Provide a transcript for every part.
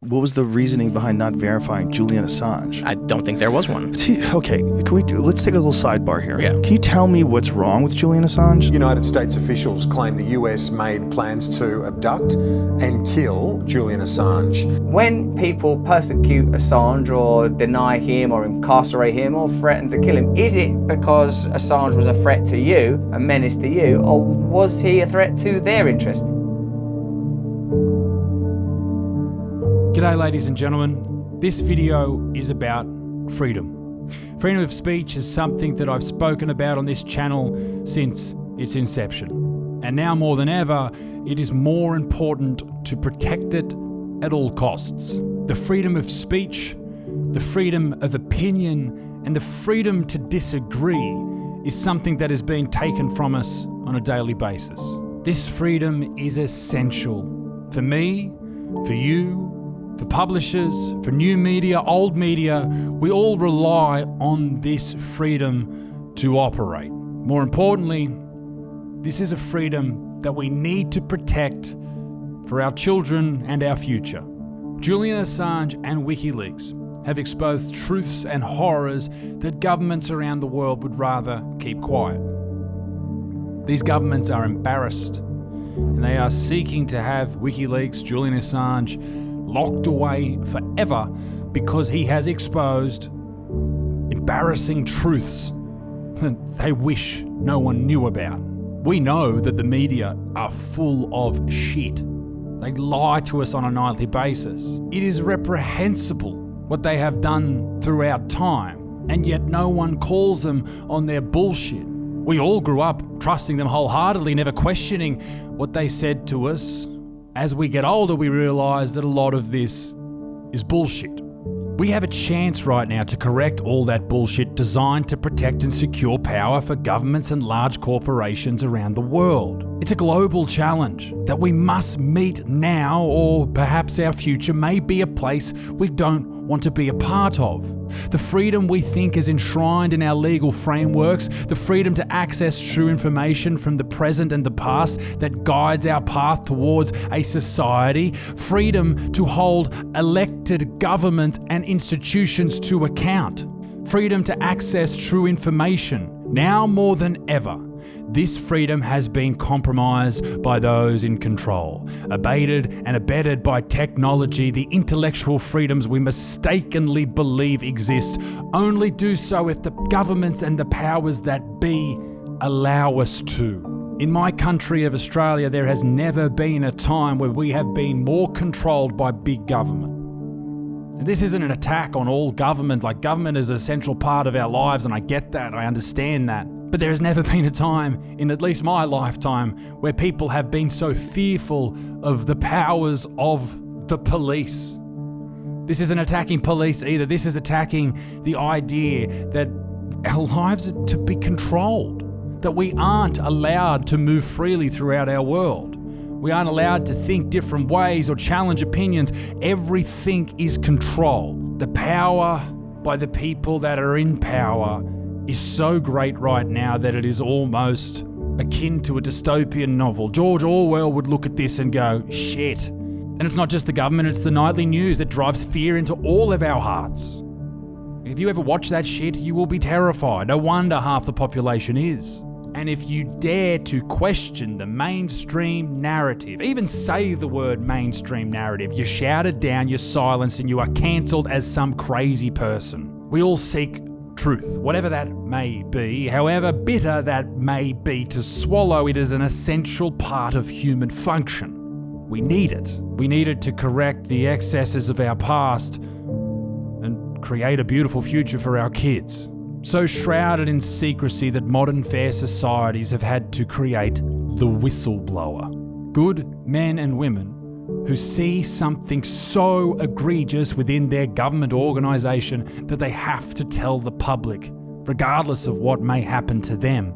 What was the reasoning behind not verifying Julian Assange? I don't think there was one. Okay, let's take a little sidebar here. Yeah. Can you tell me what's wrong with Julian Assange? United States officials claim the US made plans to abduct and kill Julian Assange. When people persecute Assange or deny him or incarcerate him or threaten to kill him, is it because Assange was a threat to you, a menace to you, or was he a threat to their interests? G'day ladies and gentlemen, this video is about freedom. Freedom of speech is something that I've spoken about on this channel since its inception. And now more than ever, it is more important to protect it at all costs. The freedom of speech, the freedom of opinion, and the freedom to disagree is something that is being taken from us on a daily basis. This freedom is essential for me, for you, for publishers, for new media, old media. We all rely on this freedom to operate. More importantly, this is a freedom that we need to protect for our children and our future. Julian Assange and WikiLeaks have exposed truths and horrors that governments around the world would rather keep quiet. These governments are embarrassed, and they are seeking to have WikiLeaks, Julian Assange, locked away forever because he has exposed embarrassing truths that they wish no one knew about. We know that the media are full of shit. They lie to us on a nightly basis. It is reprehensible what they have done throughout time, and yet no one calls them on their bullshit. We all grew up trusting them wholeheartedly, never questioning what they said to us. As we get older, we realise that a lot of this is bullshit. We have a chance right now to correct all that bullshit designed to protect and secure power for governments and large corporations around the world. It's a global challenge that we must meet now, or perhaps our future may be a place we don't want to be a part of. The freedom we think is enshrined in our legal frameworks, the freedom to access true information from the present and the past that guides our path towards a society, freedom to hold elected governments and institutions to account, freedom to access true information. Now more than ever, this freedom has been compromised by those in control, abated and abetted by technology. The intellectual freedoms we mistakenly believe exist only do so if the governments and the powers that be allow us to. In my country of Australia, there has never been a time where we have been more controlled by big government. And this isn't an attack on all government, like government is an essential part of our lives, and I get that, I understand that. But there has never been a time, in at least my lifetime, where people have been so fearful of the powers of the police. This isn't attacking police either. This is attacking the idea that our lives are to be controlled, that we aren't allowed to move freely throughout our world. We aren't allowed to think different ways or challenge opinions. Everything is controlled. The power by the people that are in power is so great right now that it is almost akin to a dystopian novel. George Orwell would look at this and go, shit. And it's not just the government, it's the nightly news that drives fear into all of our hearts. If you ever watch that shit, you will be terrified. No wonder half the population is. And if you dare to question the mainstream narrative, even say the word mainstream narrative, you're shouted down, you're silenced, and you are cancelled as some crazy person. We all seek truth, whatever that may be, however bitter that may be to swallow. It is an essential part of human function. We need it. We need it to correct the excesses of our past and create a beautiful future for our kids. So shrouded in secrecy that modern fair societies have had to create the whistleblower. Good men and women who see something so egregious within their government organisation that they have to tell the public, regardless of what may happen to them.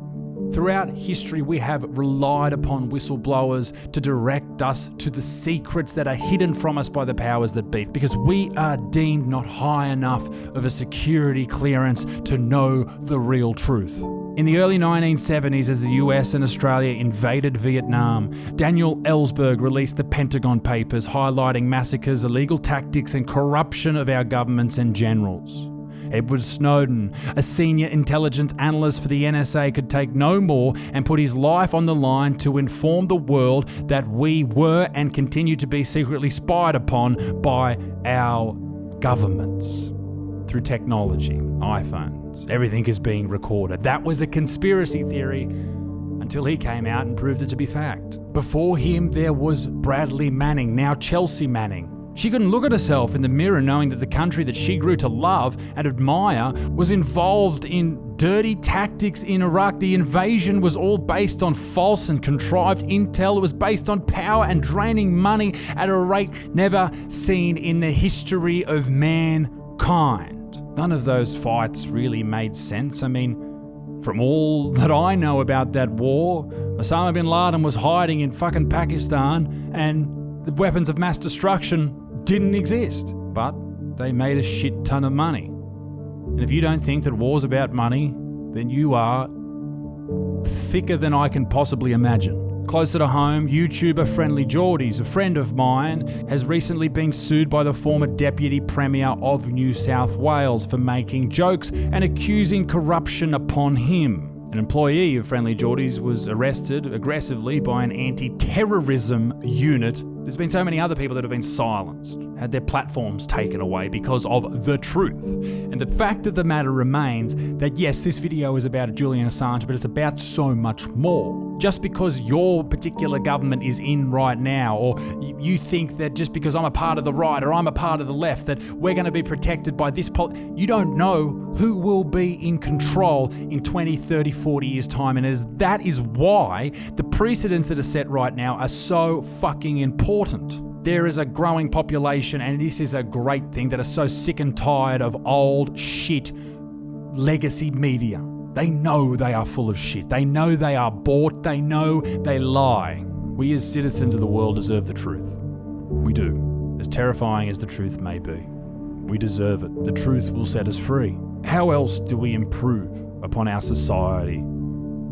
Throughout history, we have relied upon whistleblowers to direct us to the secrets that are hidden from us by the powers that be, because we are deemed not high enough of a security clearance to know the real truth. In the early 1970s, as the US and Australia invaded Vietnam, Daniel Ellsberg released the Pentagon Papers highlighting massacres, illegal tactics and corruption of our governments and generals. Edward Snowden, a senior intelligence analyst for the NSA, could take no more and put his life on the line to inform the world that we were and continue to be secretly spied upon by our governments. Through technology, iPhones, everything is being recorded. That was a conspiracy theory until he came out and proved it to be fact. Before him, there was Bradley Manning, now Chelsea Manning. She couldn't look at herself in the mirror knowing that the country that she grew to love and admire was involved in dirty tactics in Iraq. The invasion was all based on false and contrived intel. It was based on power and draining money at a rate never seen in the history of mankind. None of those fights really made sense. I mean, from all that I know about that war, Osama bin Laden was hiding in fucking Pakistan and the weapons of mass destruction didn't exist, but they made a shit ton of money. And if you don't think that war's about money, then you are thicker than I can possibly imagine. Closer to home, YouTuber Friendly Geordies, a friend of mine, has recently been sued by the former Deputy Premier of New South Wales for making jokes and accusing corruption upon him. An employee of Friendly Geordies was arrested aggressively by an anti-terrorism unit. There's been so many other people that have been silenced, had their platforms taken away because of the truth. And the fact of the matter remains that yes, this video is about Julian Assange, but it's about so much more. Just because your particular government is in right now, or you think that just because I'm a part of the right or I'm a part of the left, that we're going to be protected by this you don't know who will be in control in 20, 30, 40 years' time. And that is why the precedents that are set right now are so fucking important. There is a growing population, and this is a great thing, that are so sick and tired of old shit legacy media. They know they are full of shit. They know they are bought. They know they lie. We as citizens of the world deserve the truth. We do. As terrifying as the truth may be. We deserve it. The truth will set us free. How else do we improve upon our society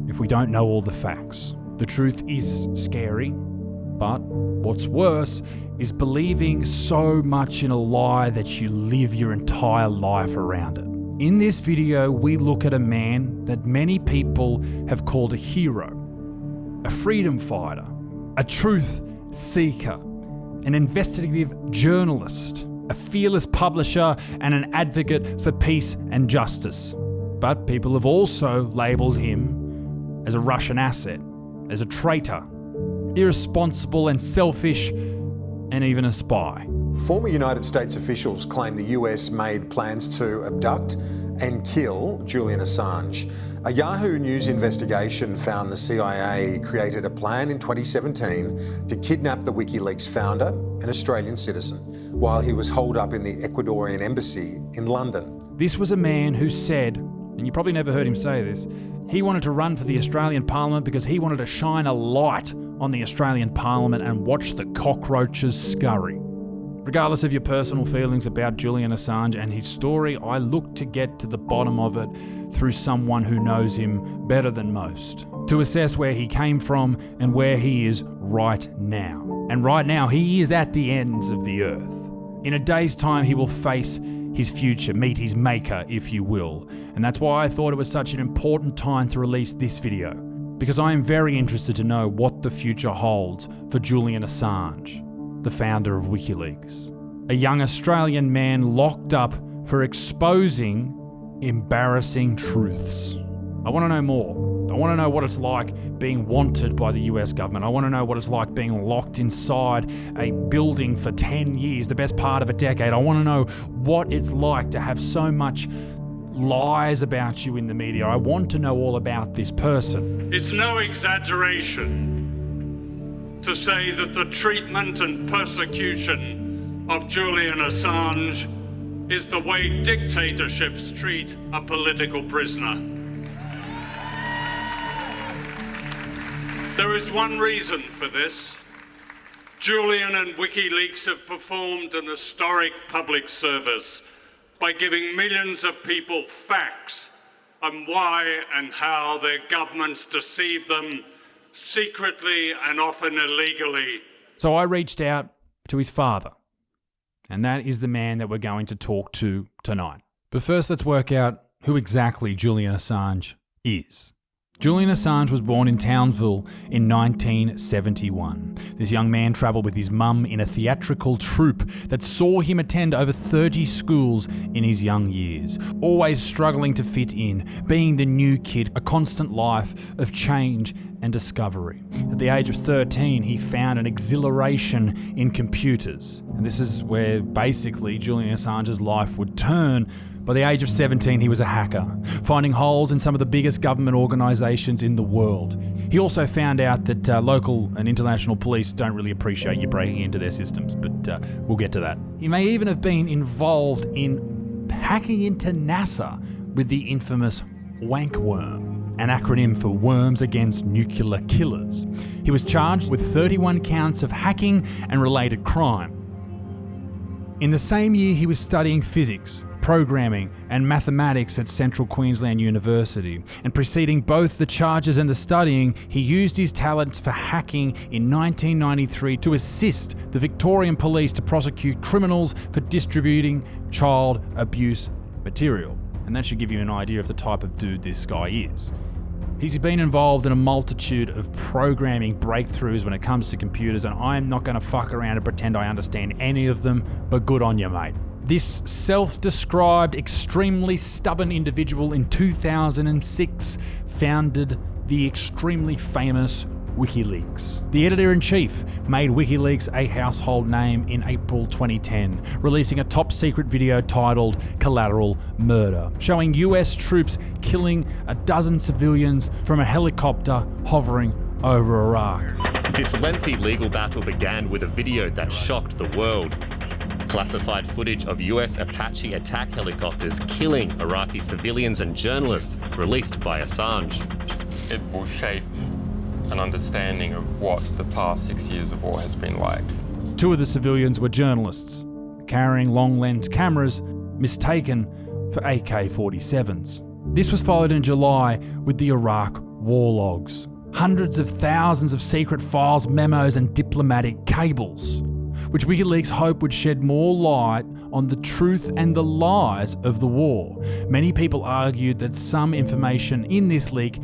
if we don't know all the facts? The truth is scary, but what's worse is believing so much in a lie that you live your entire life around it. In this video, we look at a man that many people have called a hero, a freedom fighter, a truth seeker, an investigative journalist, a fearless publisher, and an advocate for peace and justice. But people have also labelled him as a Russian asset, as a traitor, irresponsible and selfish, and even a spy. Former United States officials claim the US made plans to abduct and kill Julian Assange. A Yahoo News investigation found the CIA created a plan in 2017 to kidnap the WikiLeaks founder, an Australian citizen, while he was holed up in the Ecuadorian embassy in London. This was a man who said, and you probably never heard him say this, he wanted to run for the Australian Parliament because he wanted to shine a light on the Australian Parliament and watch the cockroaches scurry. Regardless of your personal feelings about Julian Assange and his story, I look to get to the bottom of it through someone who knows him better than most, to assess where he came from and where he is right now. And right now, he is at the ends of the earth. In a day's time, he will face his future, meet his maker, if you will. And that's why I thought it was such an important time to release this video, because I am very interested to know what the future holds for Julian Assange, the founder of WikiLeaks. A young Australian man locked up for exposing embarrassing truths. I want to know more. I want to know what it's like being wanted by the US government. I want to know what it's like being locked inside a building for 10 years, the best part of a decade. I want to know what it's like to have so much lies about you in the media. I want to know all about this person. It's no exaggeration to say that the treatment and persecution of Julian Assange is the way dictatorships treat a political prisoner. There is one reason for this. Julian and WikiLeaks have performed an historic public service by giving millions of people facts and why and how their governments deceive them secretly and often illegally. So I reached out to his father, and that is the man that we're going to talk to tonight. But first, let's work out who exactly Julian Assange is. Julian Assange was born in Townsville in 1971. This young man travelled with his mum in a theatrical troupe that saw him attend over 30 schools in his young years, always struggling to fit in, being the new kid, a constant life of change and discovery. At the age of 13, he found an exhilaration in computers. And this is where basically Julian Assange's life would turn. By the age of 17, he was a hacker, finding holes in some of the biggest government organisations in the world. He also found out that local and international police don't really appreciate you breaking into their systems, but we'll get to that. He may even have been involved in hacking into NASA with the infamous Wankworm, an acronym for Worms Against Nuclear Killers. He was charged with 31 counts of hacking and related crime. In the same year, he was studying physics, programming and mathematics at Central Queensland University, and preceding both the charges and the studying, he used his talents for hacking in 1993 to assist the Victorian Police to prosecute criminals for distributing child abuse material. And that should give you an idea of the type of dude this guy is. He's been involved in a multitude of programming breakthroughs when it comes to computers, and I'm not going to fuck around and pretend I understand any of them, but good on you, mate. This self-described, extremely stubborn individual in 2006 founded the extremely famous WikiLeaks. The editor-in-chief made WikiLeaks a household name in April 2010, releasing a top-secret video titled Collateral Murder, showing US troops killing a dozen civilians from a helicopter hovering over Iraq. This lengthy legal battle began with a video that shocked the world. Classified footage of US Apache attack helicopters killing Iraqi civilians and journalists released by Assange. It will shape an understanding of what the past 6 years of war has been like. Two of the civilians were journalists, carrying long-lens cameras mistaken for AK-47s. This was followed in July with the Iraq war logs. Hundreds of thousands of secret files, memos and diplomatic cables, which WikiLeaks hoped would shed more light on the truth and the lies of the war. Many people argued that some information in this leak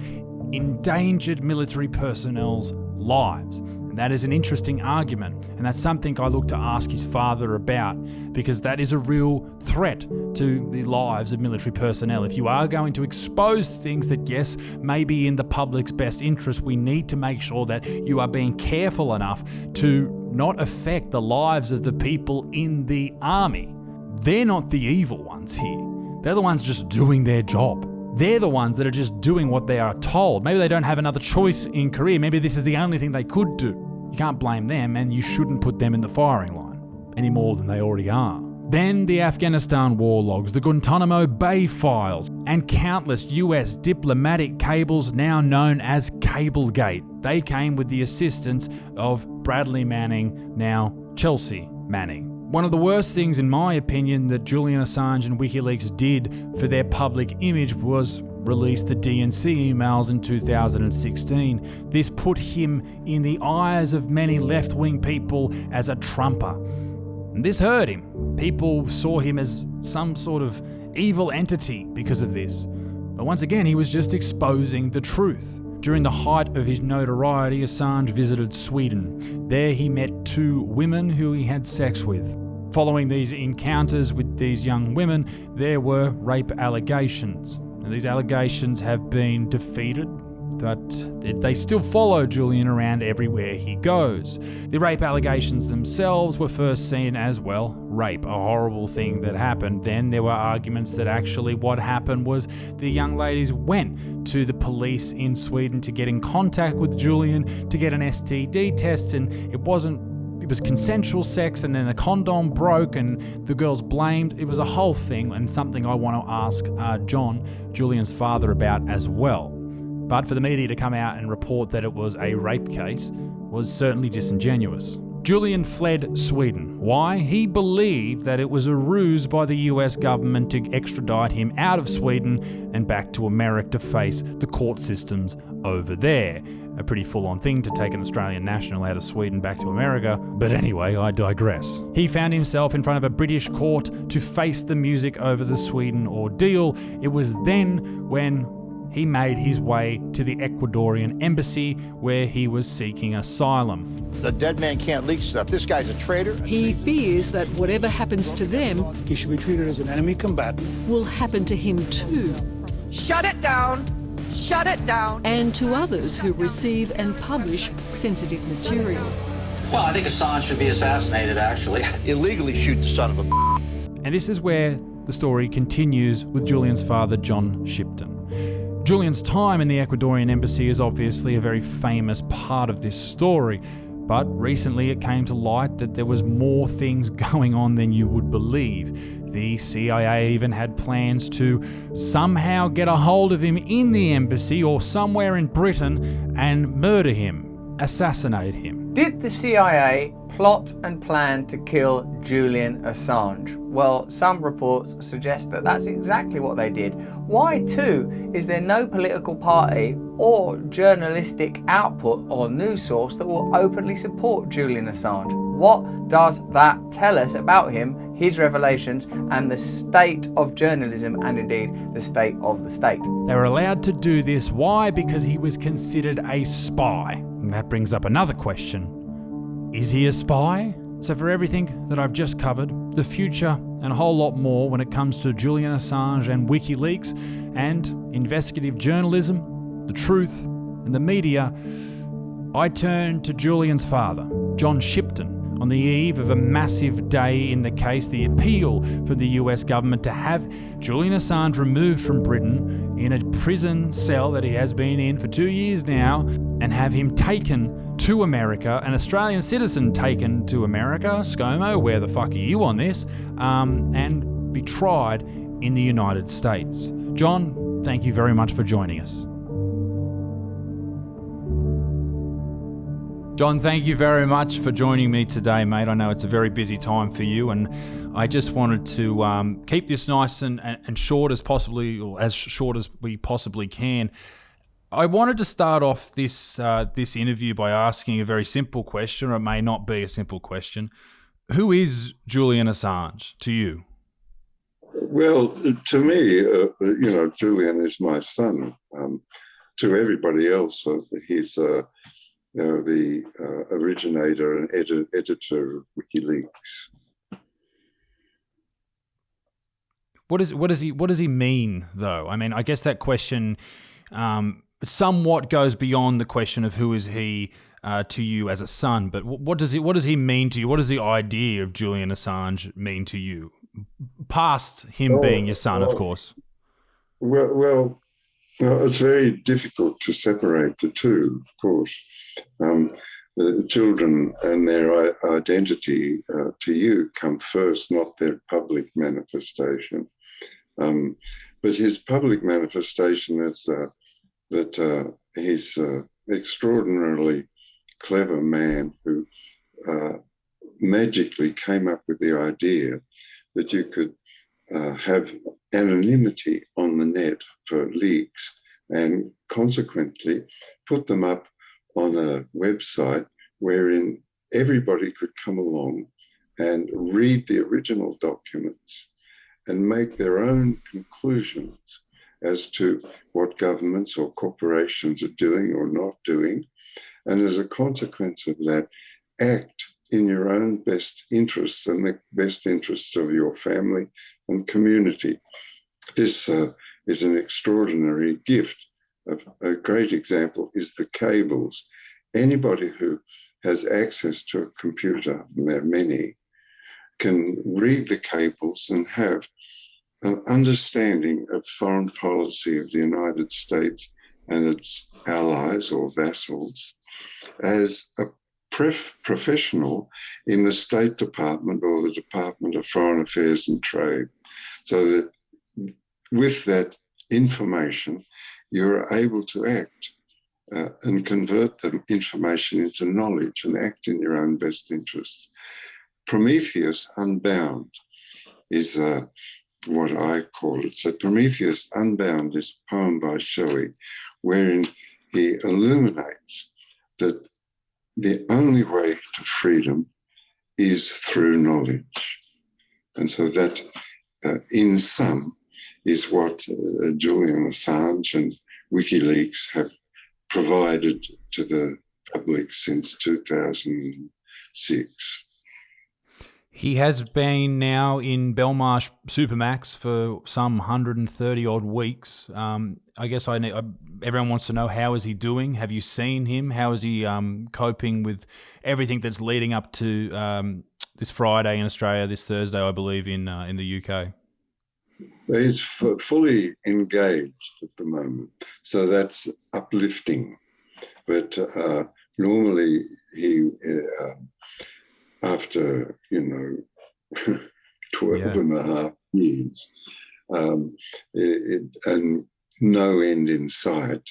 endangered military personnel's lives. And that is an interesting argument, and that's something I look to ask his father about, because that is a real threat to the lives of military personnel. If you are going to expose things that, yes, may be in the public's best interest, we need to make sure that you are being careful enough to not affect the lives of the people in the army. They're not the evil ones here. They're the ones just doing their job. They're the ones that are just doing what they are told. Maybe they don't have another choice in career. Maybe this is the only thing they could do. You can't blame them, and you shouldn't put them in the firing line any more than they already are. Then the Afghanistan war logs, the Guantanamo Bay files, and countless US diplomatic cables now known as Cablegate. They came with the assistance of Bradley Manning, now Chelsea Manning. One of the worst things, in my opinion, that Julian Assange and WikiLeaks did for their public image was release the DNC emails in 2016. This put him in the eyes of many left-wing people as a Trumper. And this hurt him. People saw him as some sort of evil entity because of this. But once again, he was just exposing the truth. During the height of his notoriety, Assange visited Sweden. There he met two women who he had sex with. Following these encounters with these young women, there were rape allegations. Now, these allegations have been defeated, but they still follow Julian around everywhere he goes. The rape allegations themselves were first seen as, well, rape, a horrible thing that happened. Then there were arguments that actually what happened was the young ladies went to the police in Sweden to get in contact with Julian to get an STD test, and it was consensual sex, and then the condom broke and the girls blamed. It was a whole thing, and something I want to ask John, Julian's father, about as well. But for the media to come out and report that it was a rape case was certainly disingenuous. Julian fled Sweden. Why? He believed that it was a ruse by the US government to extradite him out of Sweden and back to America to face the court systems over there. A pretty full-on thing to take an Australian national out of Sweden back to America, but anyway, I digress. He found himself in front of a British court to face the music over the Sweden ordeal. It was then when he made his way to the Ecuadorian embassy where he was seeking asylum. The dead man can't leak stuff. This guy's a traitor. He fears that whatever happens to them He should be treated as an enemy combatant. will happen to him too, Shut it down! Shut it down! and to others who receive and publish sensitive material. Well, I think Assange should be assassinated, actually. Illegally shoot the son of a... And this is where the story continues with Julian's father, John Shipton. Julian's time in the Ecuadorian embassy is obviously a very famous part of this story, but recently it came to light that there was more things going on than you would believe. The CIA even had plans to somehow get a hold of him in the embassy or somewhere in Britain and murder him, assassinate him. Did the CIA plot and plan to kill Julian Assange? Well, some reports suggest that that's exactly what they did. Why too is there no political party or journalistic output or news source that will openly support Julian Assange? What does that tell us about him, his revelations, and the state of journalism, and indeed the state of the state? They were allowed to do this. Why? Because he was considered a spy. And that brings up another question. Is he a spy? So for everything that I've just covered, the future and a whole lot more when it comes to Julian Assange and WikiLeaks and investigative journalism, the truth and the media, I turn to Julian's father, John Shipton, on the eve of a massive day in the case, the appeal from the US government to have Julian Assange removed from Britain in a prison cell that he has been in for 2 years now, and have him taken to America, an Australian citizen taken to America, ScoMo, where the fuck are you on this, and be tried in the United States. John, thank you very much for joining us. John, thank you very much for joining me today, mate. I know it's a very busy time for you, and I just wanted to keep this nice and short as possibly, or as short as we possibly can. I wanted to start off this interview by asking a very simple question, or it may not be a simple question. Who is Julian Assange to you? Well, to me, Julian is my son. To everybody else, he's the originator and editor of WikiLeaks. What does he mean, though? I mean, I guess that question somewhat goes beyond the question of who is he to you as a son. But what does he mean to you? What does the idea of Julian Assange mean to you, past him being your son, of course? Well, it's very difficult to separate the two, of course. The children and their identity to you come first, not their public manifestation. But his public manifestation is that he's an extraordinarily clever man who magically came up with the idea that you could have anonymity on the net for leaks and consequently put them up on a website wherein everybody could come along and read the original documents and make their own conclusions as to what governments or corporations are doing or not doing, and as a consequence of that, act in your own best interests and the best interests of your family and community. This is an extraordinary gift. A great example is the cables. Anybody who has access to a computer, and there are many, can read the cables and have an understanding of foreign policy of the United States and its allies or vassals as a professional in the State Department or the Department of Foreign Affairs and Trade. So that with that information, you're able to act and convert the information into knowledge and act in your own best interests. Prometheus Unbound is what I call it. So Prometheus Unbound is a poem by Shelley wherein he illuminates that the only way to freedom is through knowledge. And so that, in sum, is what Julian Assange and WikiLeaks have provided to the public since 2006. He has been now in Belmarsh Supermax for some 130 odd weeks. I guess everyone wants to know, how is he doing? Have you seen him? How is he coping with everything that's leading up to this Friday in Australia, this Thursday, I believe, in the UK? He's fully engaged at the moment, so that's uplifting. But normally he, after 12 and a half years, and no end in sight.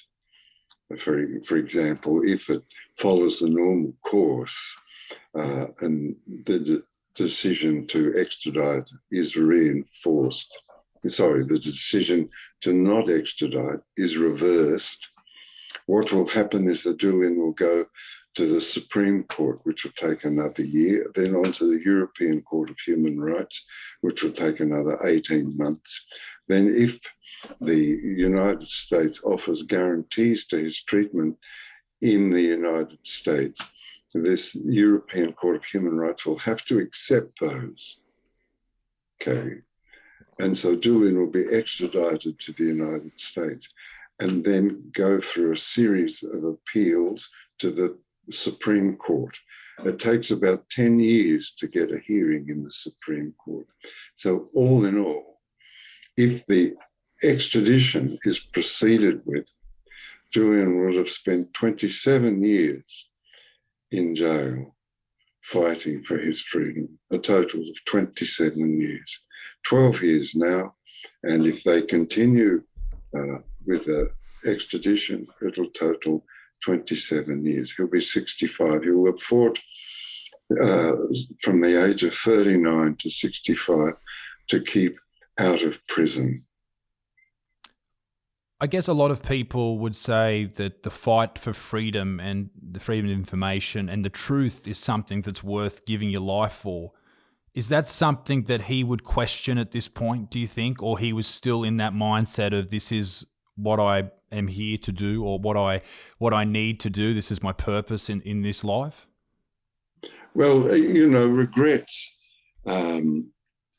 For example, if it follows the normal course and the decision to extradite is reinforced, the decision to not extradite is reversed, what will happen is that Julian will go to the Supreme Court, which will take another year, then on to the European Court of Human Rights, which will take another 18 months. Then if the United States offers guarantees to his treatment in the United States, this European Court of Human Rights will have to accept those. Okay. And so Julian will be extradited to the United States and then go through a series of appeals to the Supreme Court. It takes about 10 years to get a hearing in the Supreme Court. So all in all, if the extradition is proceeded with, Julian will have spent 27 years in jail fighting for his freedom, a total of 27 years. 12 years now, and if they continue with the extradition, it'll total 27 years. He'll be 65. He'll have fought from the age of 39 to 65 to keep out of prison. I guess a lot of people would say that the fight for freedom and the freedom of information and the truth is something that's worth giving your life for. Is that something that he would question at this point, do you think? Or he was still in that mindset of, this is what I am here to do, or what I need to do, this is my purpose in this life? Well, regrets, when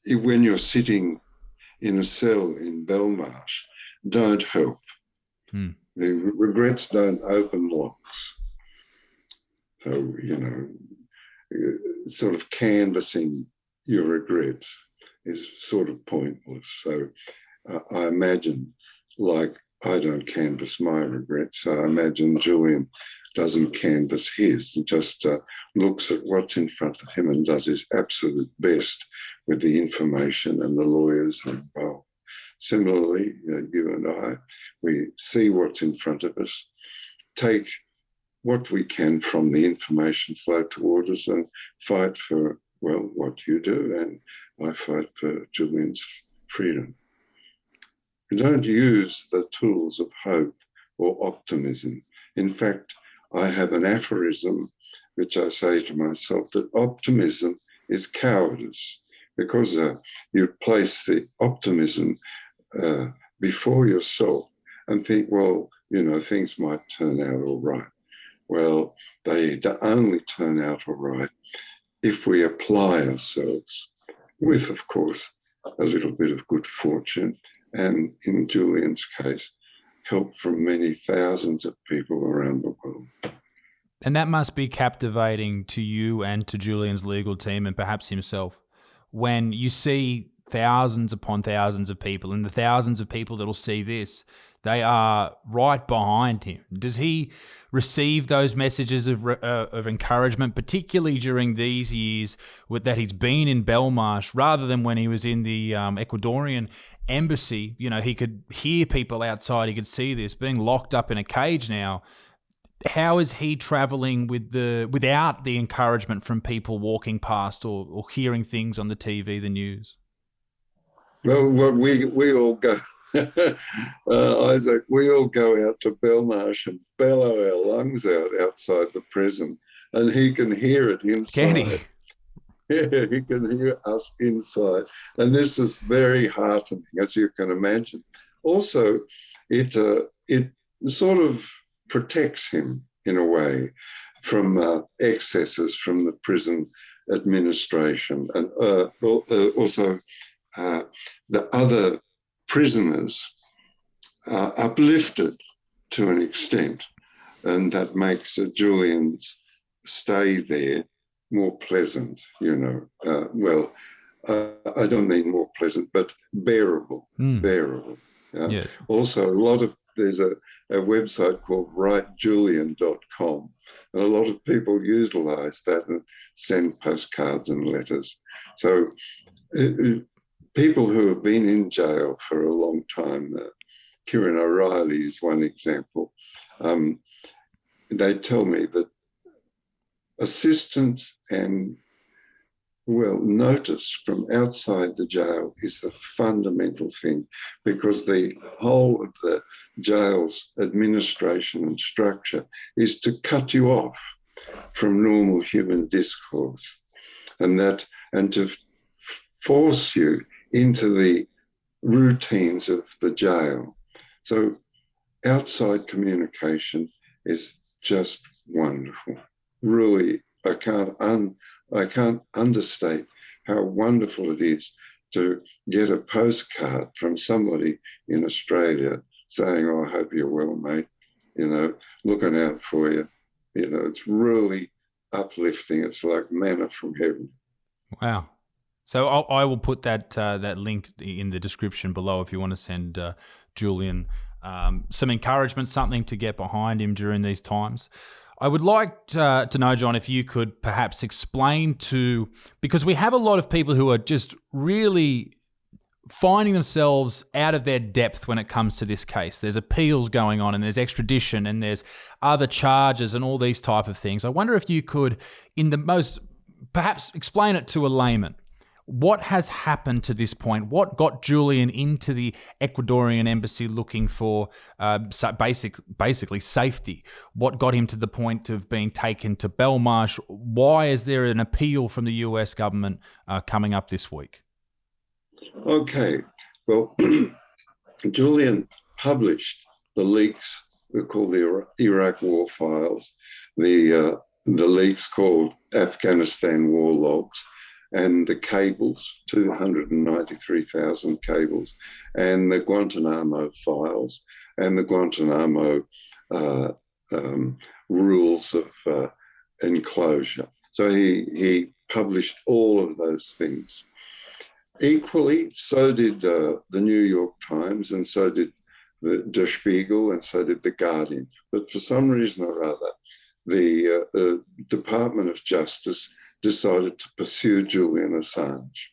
you're sitting in a cell in Belmarsh, don't help. The regrets don't open locks. So, sort of canvassing your regrets is sort of pointless. So I imagine, like, I don't canvass my regrets. I imagine Julian doesn't canvass his. He just looks at what's in front of him and does his absolute best with the information and the lawyers involved. Similarly, you and I, we see what's in front of us, take what we can from the information flow toward us and fight for, well, what you do, and I fight for Julian's freedom. We don't use the tools of hope or optimism. In fact, I have an aphorism which I say to myself, that optimism is cowardice, because you place the optimism before yourself and think, well, things might turn out all right. Well, they only turn out all right if we apply ourselves with, of course, a little bit of good fortune, and in Julian's case, help from many thousands of people around the world. And that must be captivating to you and to Julian's legal team and perhaps himself, when you see thousands upon thousands of people, and the thousands of people that will see this, they are right behind him. Does he receive those messages of encouragement, particularly during these years that he's been in Belmarsh, rather than when he was in the Ecuadorian embassy? He could hear people outside. He could see this. Being locked up in a cage now, how is he traveling without the encouragement from people walking past or hearing things on the TV, the news? Well, we all go, Isaac, we all go out to Belmarsh and bellow our lungs out outside the prison, and he can hear it inside. Can he? Yeah, he can hear us inside. And this is very heartening, as you can imagine. Also, it sort of protects him in a way from excesses from the prison administration, and also the other prisoners are uplifted to an extent, and that makes Julian's stay there more pleasant, you know. I don't mean more pleasant, but bearable, bearable. Yeah. Also, there's a website called writejulian.com, and a lot of people utilize that and send postcards and letters. So people who have been in jail for a long time, Kieran O'Reilly is one example, they tell me that assistance and, notice from outside the jail is the fundamental thing, because the whole of the jail's administration and structure is to cut you off from normal human discourse, and to force you into the routines of the jail. So outside communication is just wonderful. Really, I can't understate how wonderful it is to get a postcard from somebody in Australia saying, "Oh, I hope you're well, mate, you know, looking out for you." You know, it's really uplifting. It's like manna from heaven. Wow. So I will put that link in the description below if you want to send Julian some encouragement, something to get behind him during these times. I would like to know, John, if you could perhaps explain because we have a lot of people who are just really finding themselves out of their depth when it comes to this case. There's appeals going on, and there's extradition, and there's other charges and all these type of things. I wonder if you could, perhaps explain it to a layman. What has happened to this point? What got Julian into the Ecuadorian embassy looking for basically safety? What got him to the point of being taken to Belmarsh? Why is there an appeal from the US government coming up this week? Okay, well, Julian published the leaks we call the Iraq War files, the leaks called Afghanistan war logs, and the cables, 293,000 cables, and the Guantanamo files, and the Guantanamo rules of enclosure. So he published all of those things. Equally, so did the New York Times, and so did the Der Spiegel, and so did the Guardian. But for some reason or other, the Department of Justice decided to pursue Julian Assange.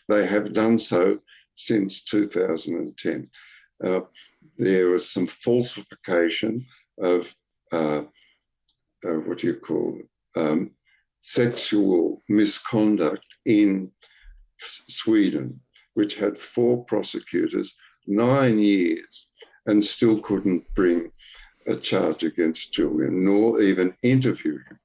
They have done so since 2010. There was some falsification of sexual misconduct in Sweden, which had 4 prosecutors, 9 years, and still couldn't bring a charge against Julian, nor even interview him.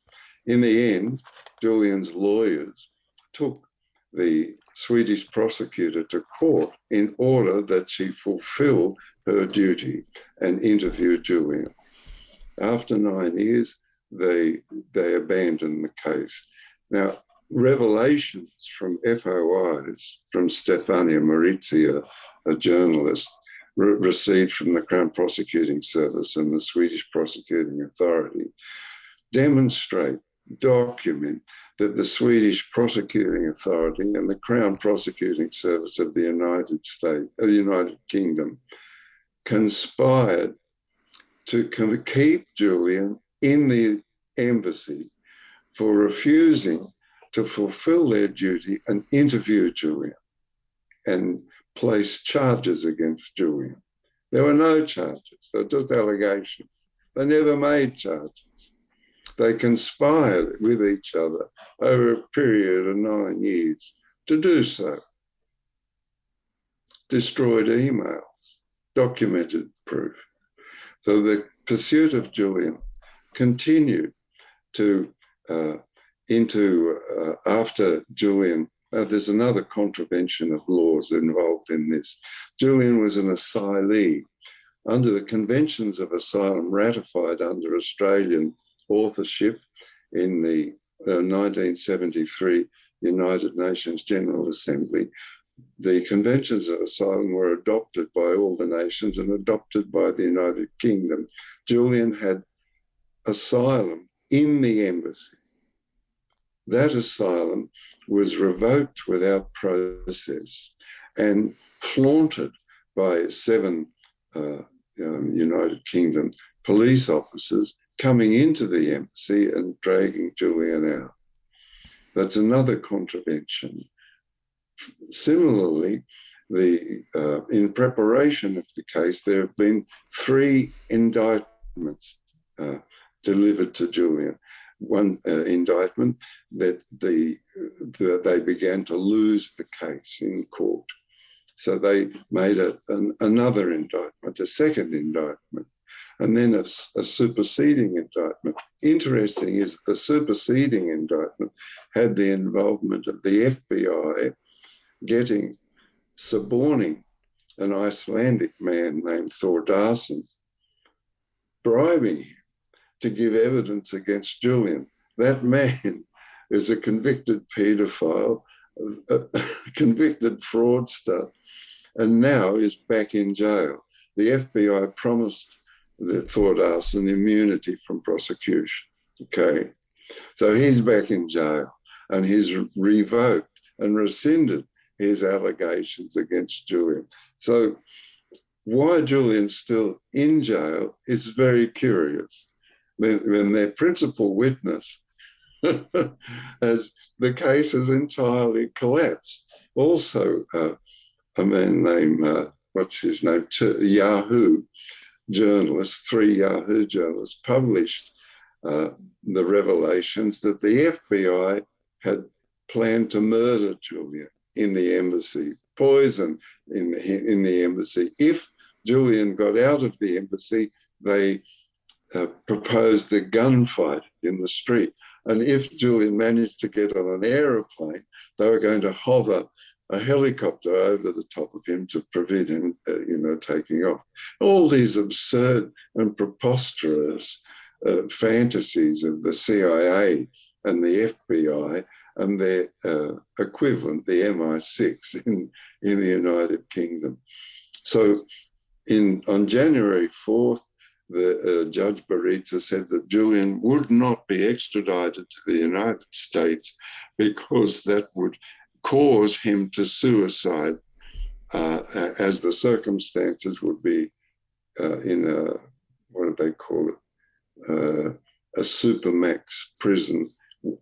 In the end, Julian's lawyers took the Swedish prosecutor to court in order that she fulfill her duty and interview Julian. After 9 years, they abandoned the case. Now, revelations from FOIs from Stefania Maurizia, a journalist, received from the Crown Prosecuting Service and the Swedish Prosecuting Authority, document that the Swedish Prosecuting Authority and the Crown Prosecuting Service of the United Kingdom conspired to keep Julian in the embassy for refusing to fulfill their duty and interview Julian and place charges against Julian. There were no charges, they were just allegations. They never made charges. They conspired with each other over a period of 9 years to do so. Destroyed emails, documented proof. So the pursuit of Julian continued to after Julian. There's another contravention of laws involved in this. Julian was an asylee under the Conventions of Asylum ratified under Australian authorship in the 1973 United Nations General Assembly. The Conventions of Asylum were adopted by all the nations and adopted by the United Kingdom. Julian had asylum in the embassy. That asylum was revoked without process and flaunted by 7 United Kingdom police officers coming into the embassy and dragging Julian out. That's another contravention. Similarly, in preparation of the case, there have been 3 indictments delivered to Julian. One indictment that they began to lose the case in court. So they made another indictment, a second indictment, and then a superseding indictment. Interesting is the superseding indictment had the involvement of the FBI suborning an Icelandic man named Thordarson, bribing him to give evidence against Julian. That man is a convicted paedophile, a convicted fraudster, and now is back in jail. The FBI promised the Thordarson immunity from prosecution. Okay, so he's back in jail, and he's revoked and rescinded his allegations against Julian. So why Julian's still in jail is very curious. When their principal witness as the case has entirely collapsed. Also, a man named, Yahoo journalists, 3 Yahoo journalists published the revelations that the FBI had planned to murder Julian in the embassy, poison in the embassy. If Julian got out of the embassy, they proposed a gunfight in the street. And if Julian managed to get on an aeroplane, they were going to hover a helicopter over the top of him to prevent him, taking off. All these absurd and preposterous fantasies of the CIA and the FBI and their equivalent, the MI6 in the United Kingdom. So on January 4th, the Judge Baritza said that Julian would not be extradited to the United States because that would cause him to suicide, as the circumstances would be in a, what do they call it, a supermax prison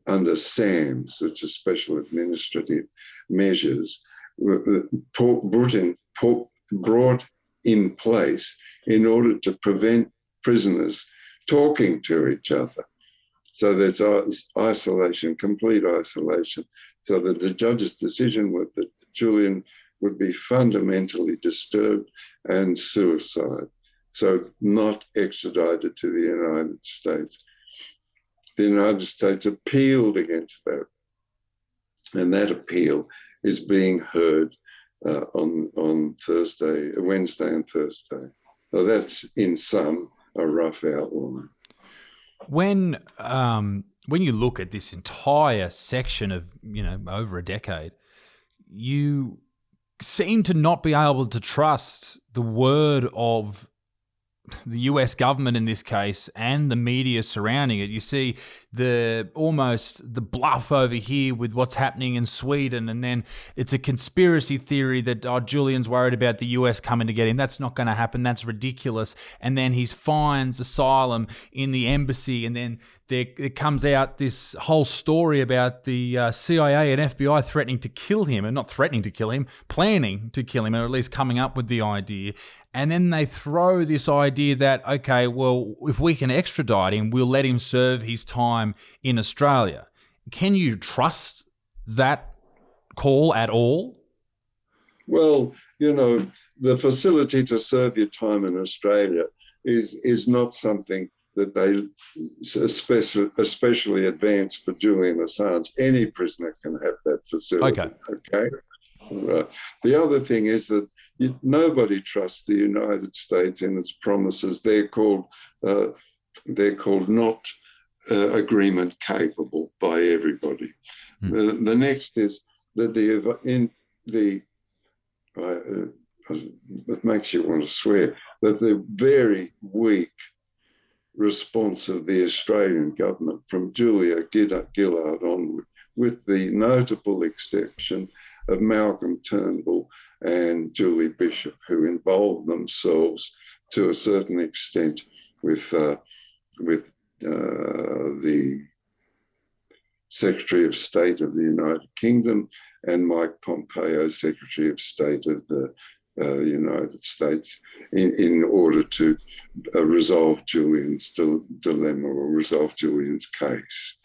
under SAMS, which is Special Administrative Measures, brought in place in order to prevent prisoners talking to each other. So there's isolation, complete isolation. So that the judge's decision was that Julian would be fundamentally disturbed and suicide. So not extradited to the United States. The United States appealed against that. And that appeal is being heard on Wednesday and Thursday. So that's in sum a rough outline. When you look at this entire section of, over a decade, you seem to not be able to trust the word of the US government in this case and the media surrounding it. You see almost the bluff over here with what's happening in Sweden, and then it's a conspiracy theory that Julian's worried about the US coming to get him. That's not going to happen. That's ridiculous. And then he finds asylum in the embassy, and then it comes out this whole story about the CIA and FBI threatening to kill him, and not threatening to kill him, planning to kill him, or at least coming up with the idea. And then they throw this idea that, okay, well, if we can extradite him, we'll let him serve his time in Australia. Can you trust that call at all? Well, you know, the facility to serve your time in Australia is not something that they especially advanced for Julian Assange. Any prisoner can have that facility. Okay. Right. The other thing is that nobody trusts the United States in its promises. They're called not agreement capable by everybody. The next is that it makes you want to swear, that the very weak response of the Australian government from Julia Gillard onward, with the notable exception of Malcolm Turnbull and Julie Bishop, who involved themselves to a certain extent with the Secretary of State of the United Kingdom and Mike Pompeo, Secretary of State of the United States, in order to resolve Julian's dilemma or resolve Julian's case.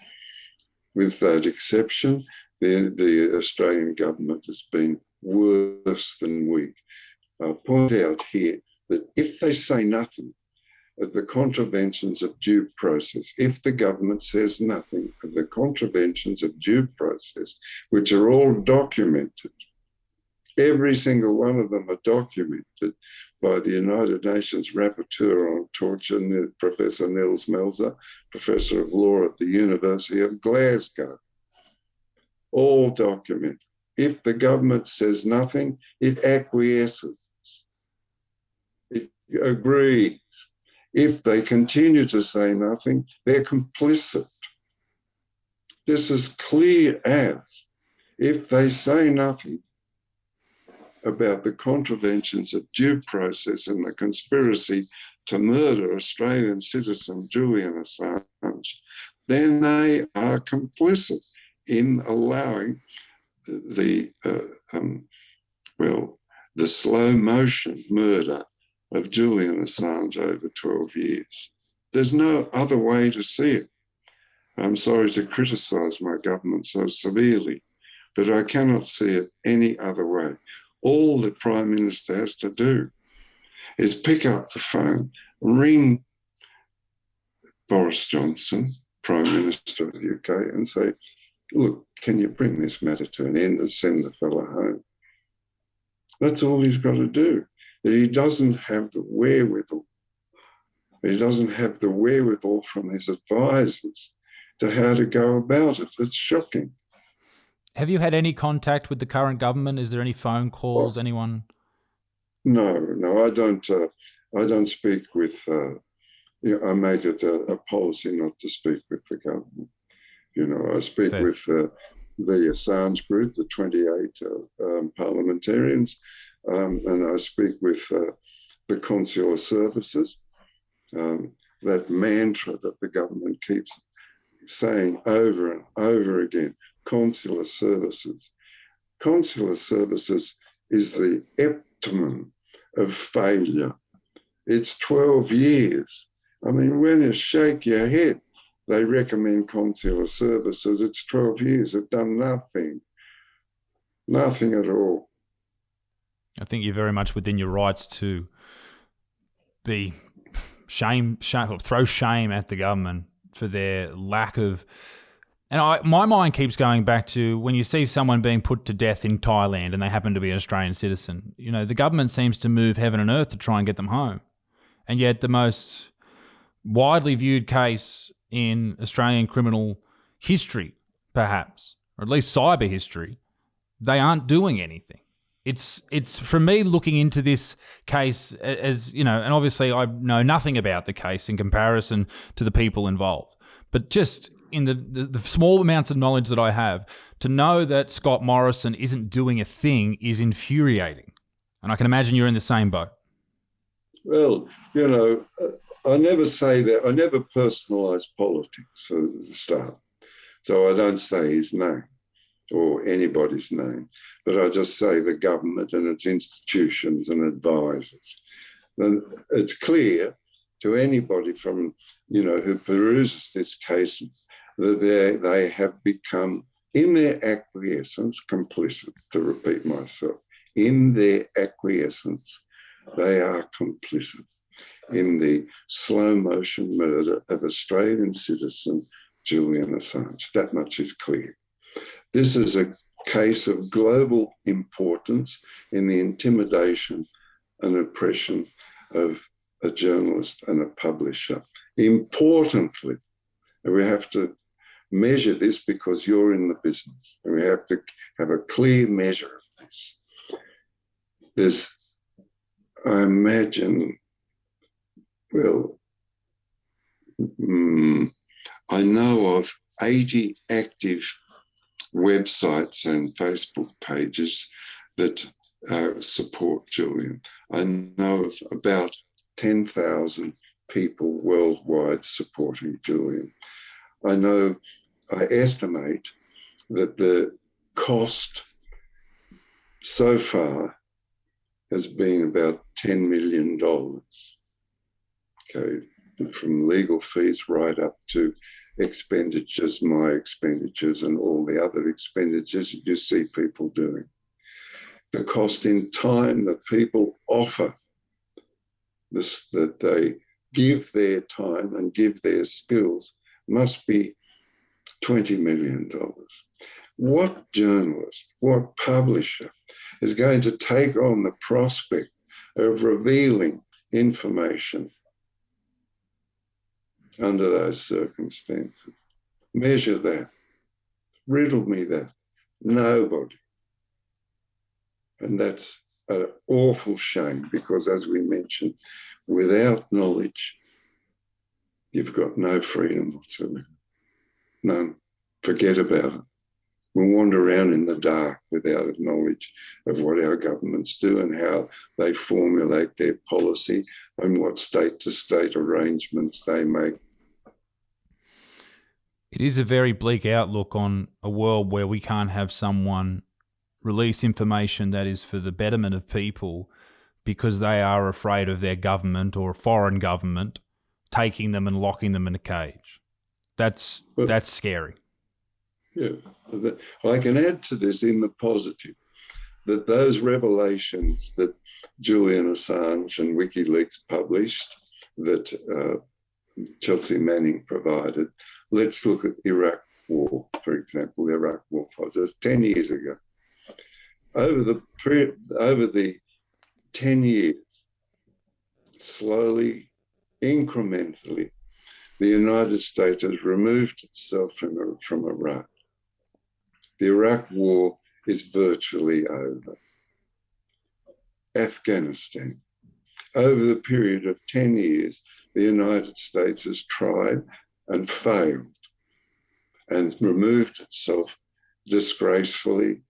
With that exception, the Australian government has been worse than weak. I'll point out here that if they say nothing of the contraventions of due process, if the government says nothing of the contraventions of due process, which are all documented, every single one of them are documented by the United Nations Rapporteur on Torture, Professor Nils Melzer, Professor of Law at the University of Glasgow. All documented. If the government says nothing, it acquiesces. It agrees. If they continue to say nothing, they're complicit. This is clear as. If they say nothing about the contraventions of due process and the conspiracy to murder Australian citizen Julian Assange, then they are complicit in allowing the slow motion murder of Julian Assange over 12 years. There's no other way to see it. I'm sorry to criticise my government so severely, but I cannot see it any other way. All the Prime Minister has to do is pick up the phone, ring Boris Johnson, Prime Minister of the UK, and say, look, can you bring this matter to an end and send the fella home? That's all he's got to do. That he doesn't have the wherewithal. He doesn't have the wherewithal from his advisors to how to go about it. It's shocking. Have you had any contact with the current government? Is there any phone calls? Anyone? No, I don't. I don't speak with. I make it a policy not to speak with the government. You know, I speak with the Assange group, the 28 parliamentarians, and I speak with the consular services. That mantra that the government keeps saying over and over again, consular services. Consular services is the epitome of failure. It's 12 years. I mean, when you shake your head, they recommend consular services. It's 12 years. They've done nothing. Nothing at all. I think you're very much within your rights to be throw shame at the government for their lack of. And my mind keeps going back to when you see someone being put to death in Thailand and they happen to be an Australian citizen. You know, the government seems to move heaven and earth to try and get them home. And yet the most widely viewed case in Australian criminal history, perhaps, or at least cyber history, they aren't doing anything. It's for me looking into this case as, you know, and obviously I know nothing about the case in comparison to the people involved, but just in the small amounts of knowledge that I have, to know that Scott Morrison isn't doing a thing is infuriating. And I can imagine you're in the same boat. Well, you know, I never say that. I never personalise politics for the start. So I don't say his name or anybody's name, but I just say the government and its institutions and advisors. And it's clear to anybody from, who peruses this case that they have become, in their acquiescence, complicit, to repeat myself. In their acquiescence, they are complicit in the slow motion murder of Australian citizen Julian Assange. That much is clear. This is a case of global importance in the intimidation and oppression of a journalist and a publisher. Importantly, and we have to measure this because you're in the business, and we have to have a clear measure of this. I imagine, I know of 80 active websites and Facebook pages that support Julian. I know of about 10,000 people worldwide supporting Julian. I estimate that the cost so far has been about $10 million, okay, from legal fees right up to expenditures, my expenditures, and all the other expenditures you see people doing. The cost in time that people offer, this, that they give their time and give their skills, must be $20 million. What journalist, what publisher is going to take on the prospect of revealing information under those circumstances? Measure that. Riddle me that. Nobody. And that's an awful shame because, as we mentioned, without knowledge, you've got no freedom whatsoever. None. Forget about it. We wander around in the dark without knowledge of what our governments do and how they formulate their policy and what state-to-state arrangements they make. It is a very bleak outlook on a world where we can't have someone release information that is for the betterment of people because they are afraid of their government or a foreign government taking them and locking them in a cage. That's scary. Yeah, I can add to this in the positive, that those revelations that Julian Assange and WikiLeaks published, that Chelsea Manning provided, let's look at Iraq War, for example, the Iraq War files. That's 10 years ago. Over the 10 years, slowly, incrementally, the United States has removed itself from Iraq. The Iraq War is virtually over. Afghanistan. Over the period of 10 years, the United States has tried and failed and removed itself disgracefully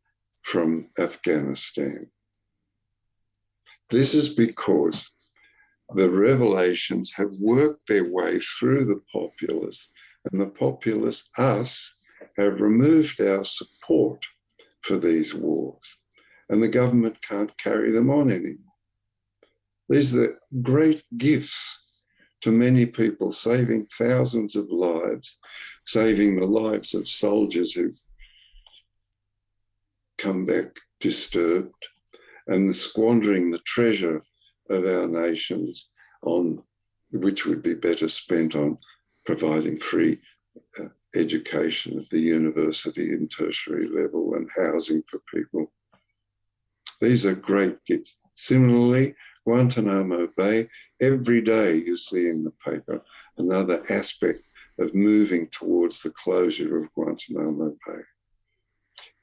from Afghanistan. This is because the revelations have worked their way through the populace, and the populace, us, have removed our support for these wars, and the government can't carry them on anymore. These are great gifts to many people, saving thousands of lives, saving the lives of soldiers who come back disturbed, and squandering the treasure of our nations on which would be better spent on providing free education at the university and tertiary level and housing for people. These are great gifts. Similarly, Guantanamo Bay, every day you see in the paper another aspect of moving towards the closure of Guantanamo Bay.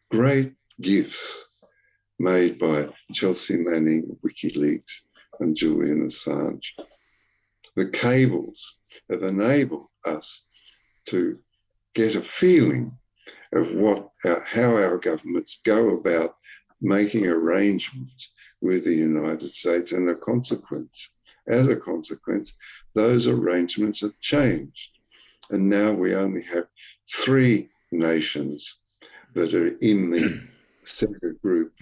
Great gifts made by Chelsea Manning, WikiLeaks, and Julian Assange. The cables have enabled us to get a feeling of how our governments go about making arrangements with the United States, and as a consequence, those arrangements have changed. And now we only have 3 nations that are in the saga group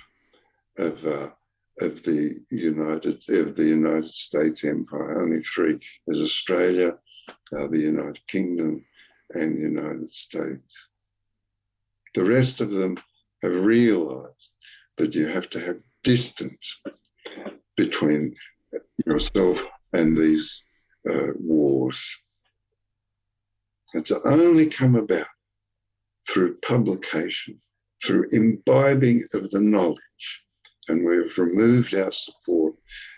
of the United States Empire. Only 3. There's Australia, the United Kingdom, and the United States. The rest of them have realized that you have to have distance between yourself and these wars. It's only come about through publication, through imbibing of the knowledge, and we've removed our support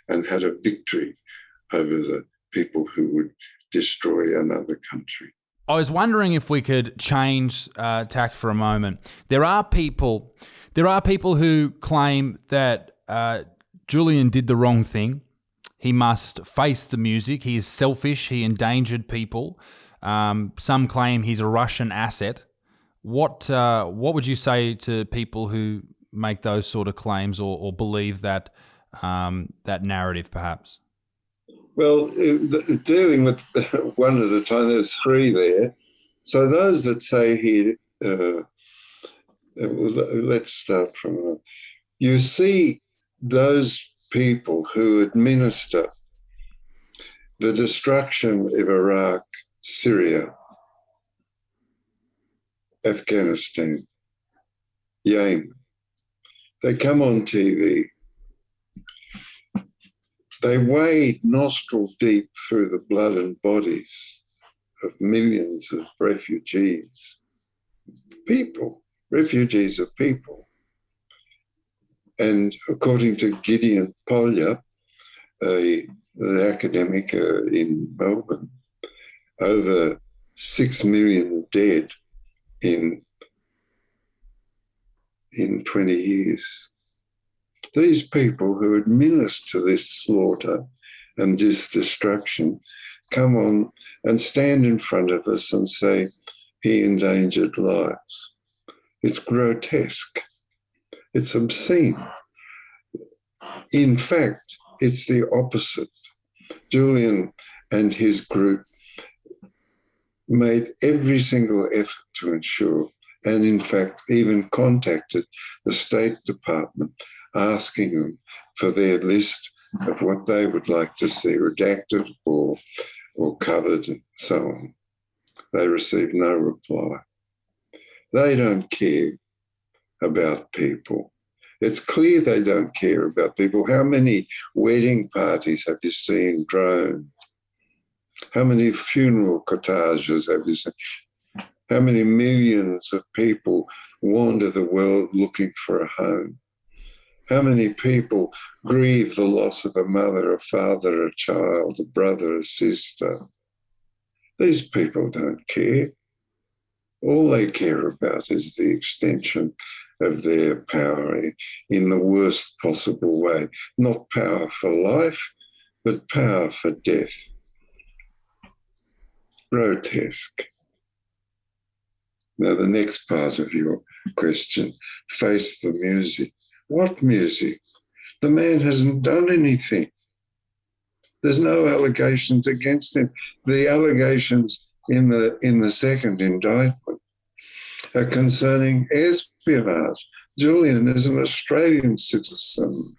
and had a victory over the people who would destroy another country. I was wondering if we could change tack for a moment. There are people who claim that Julian did the wrong thing. He must face the music. He is selfish. He endangered people. Some claim he's a Russian asset. What would you say to people who make those sort of claims or believe that that narrative, perhaps? Well, dealing with one at a time, there's 3 there. So those that say he, let's start from, you see those people who administer the destruction of Iraq, Syria, Afghanistan, Yemen. They come on TV. They wade nostril deep through the blood and bodies of millions of refugees. People, refugees are people. And according to Gideon Polya, an academic in Melbourne, over 6 million dead in 20 years. These people who administer this slaughter and this destruction come on and stand in front of us and say, he endangered lives. It's grotesque. It's obscene. In fact, it's the opposite. Julian and his group made every single effort to ensure, and in fact even contacted the State Department asking them for their list of what they would like to see redacted or covered and so on. They received no reply. They don't care about people. It's clear they don't care about people. How many wedding parties have you seen droned? How many funeral corteges have you seen? How many millions of people wander the world looking for a home? How many people grieve the loss of a mother, a father, a child, a brother, a sister? These people don't care. All they care about is the extension of their power in the worst possible way. Not power for life, but power for death. Grotesque. Now, the next part of your question, face the music. What music? The man hasn't done anything. There's no allegations against him. The allegations in the second indictment are concerning espionage. Julian is an Australian citizen,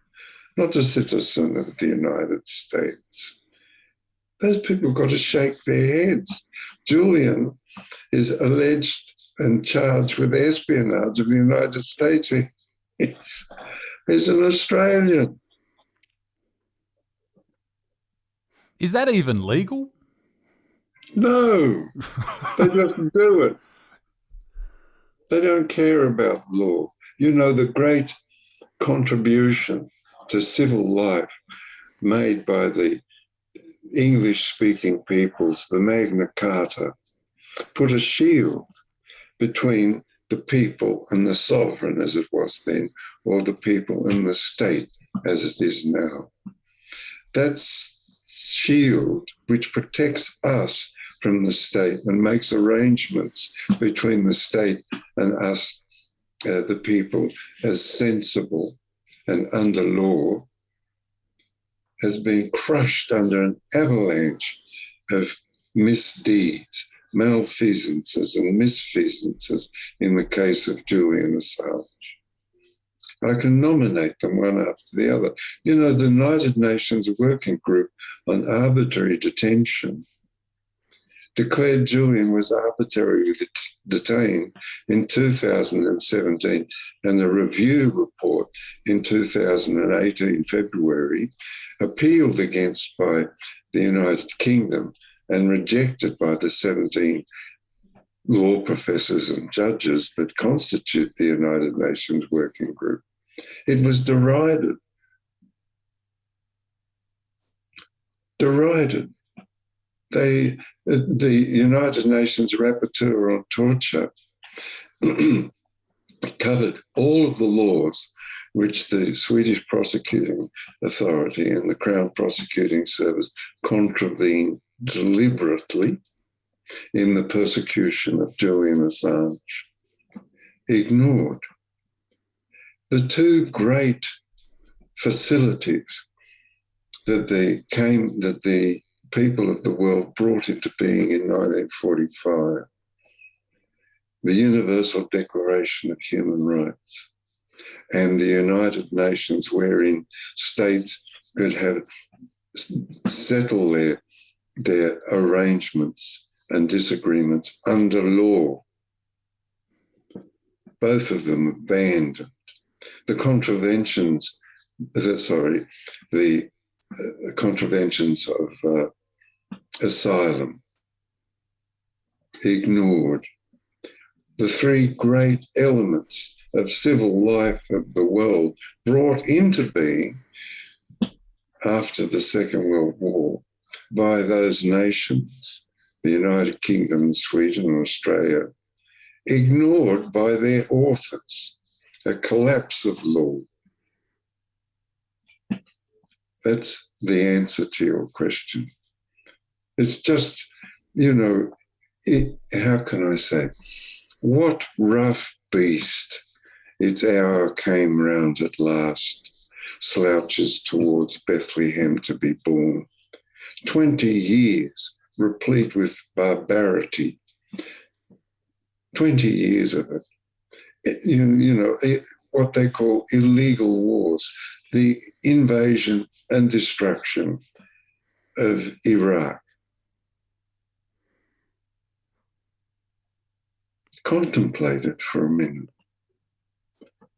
not a citizen of the United States. Those people have got to shake their heads. Julian is alleged and charged with espionage of the United States. He's an Australian. Is that even legal? No, they just do it. They don't care about law. You know, the great contribution to civil life made by the English-speaking peoples, the Magna Carta, put a shield between the people and the sovereign, as it was then, or the people and the state, as it is now. That shield which protects us from the state and makes arrangements between the state and us, the people, as sensible and under law, has been crushed under an avalanche of misdeeds, malfeasances and misfeasances in the case of Julian Assange. I can nominate them one after the other. You know, the United Nations Working Group on Arbitrary Detention declared Julian was arbitrarily detained in 2017, and a review report in 2018, February, appealed against by the United Kingdom and rejected by the 17 law professors and judges that constitute the United Nations Working Group. It was derided. The United Nations Rapporteur on Torture covered all of the laws which the Swedish Prosecuting Authority and the Crown Prosecuting Service contravened deliberately in the persecution of Julian Assange. Ignored. The two great facilities that the people of the world brought into being in 1945, the Universal Declaration of Human Rights and the United Nations, wherein states could have settle their arrangements and disagreements under law. Both of them abandoned. The contraventions of asylum, ignored. The three great elements of civil life of the world brought into being after the Second World War by those nations, the United Kingdom, Sweden and Australia, ignored by their authors. A collapse of law. That's the answer to your question. It's just, you know, how can I say, what rough beast, its hour came round at last, slouches towards Bethlehem to be born. 20 years replete with barbarity, 20 years of it. You know, what they call illegal wars, the invasion and destruction of Iraq. Contemplate it for a minute.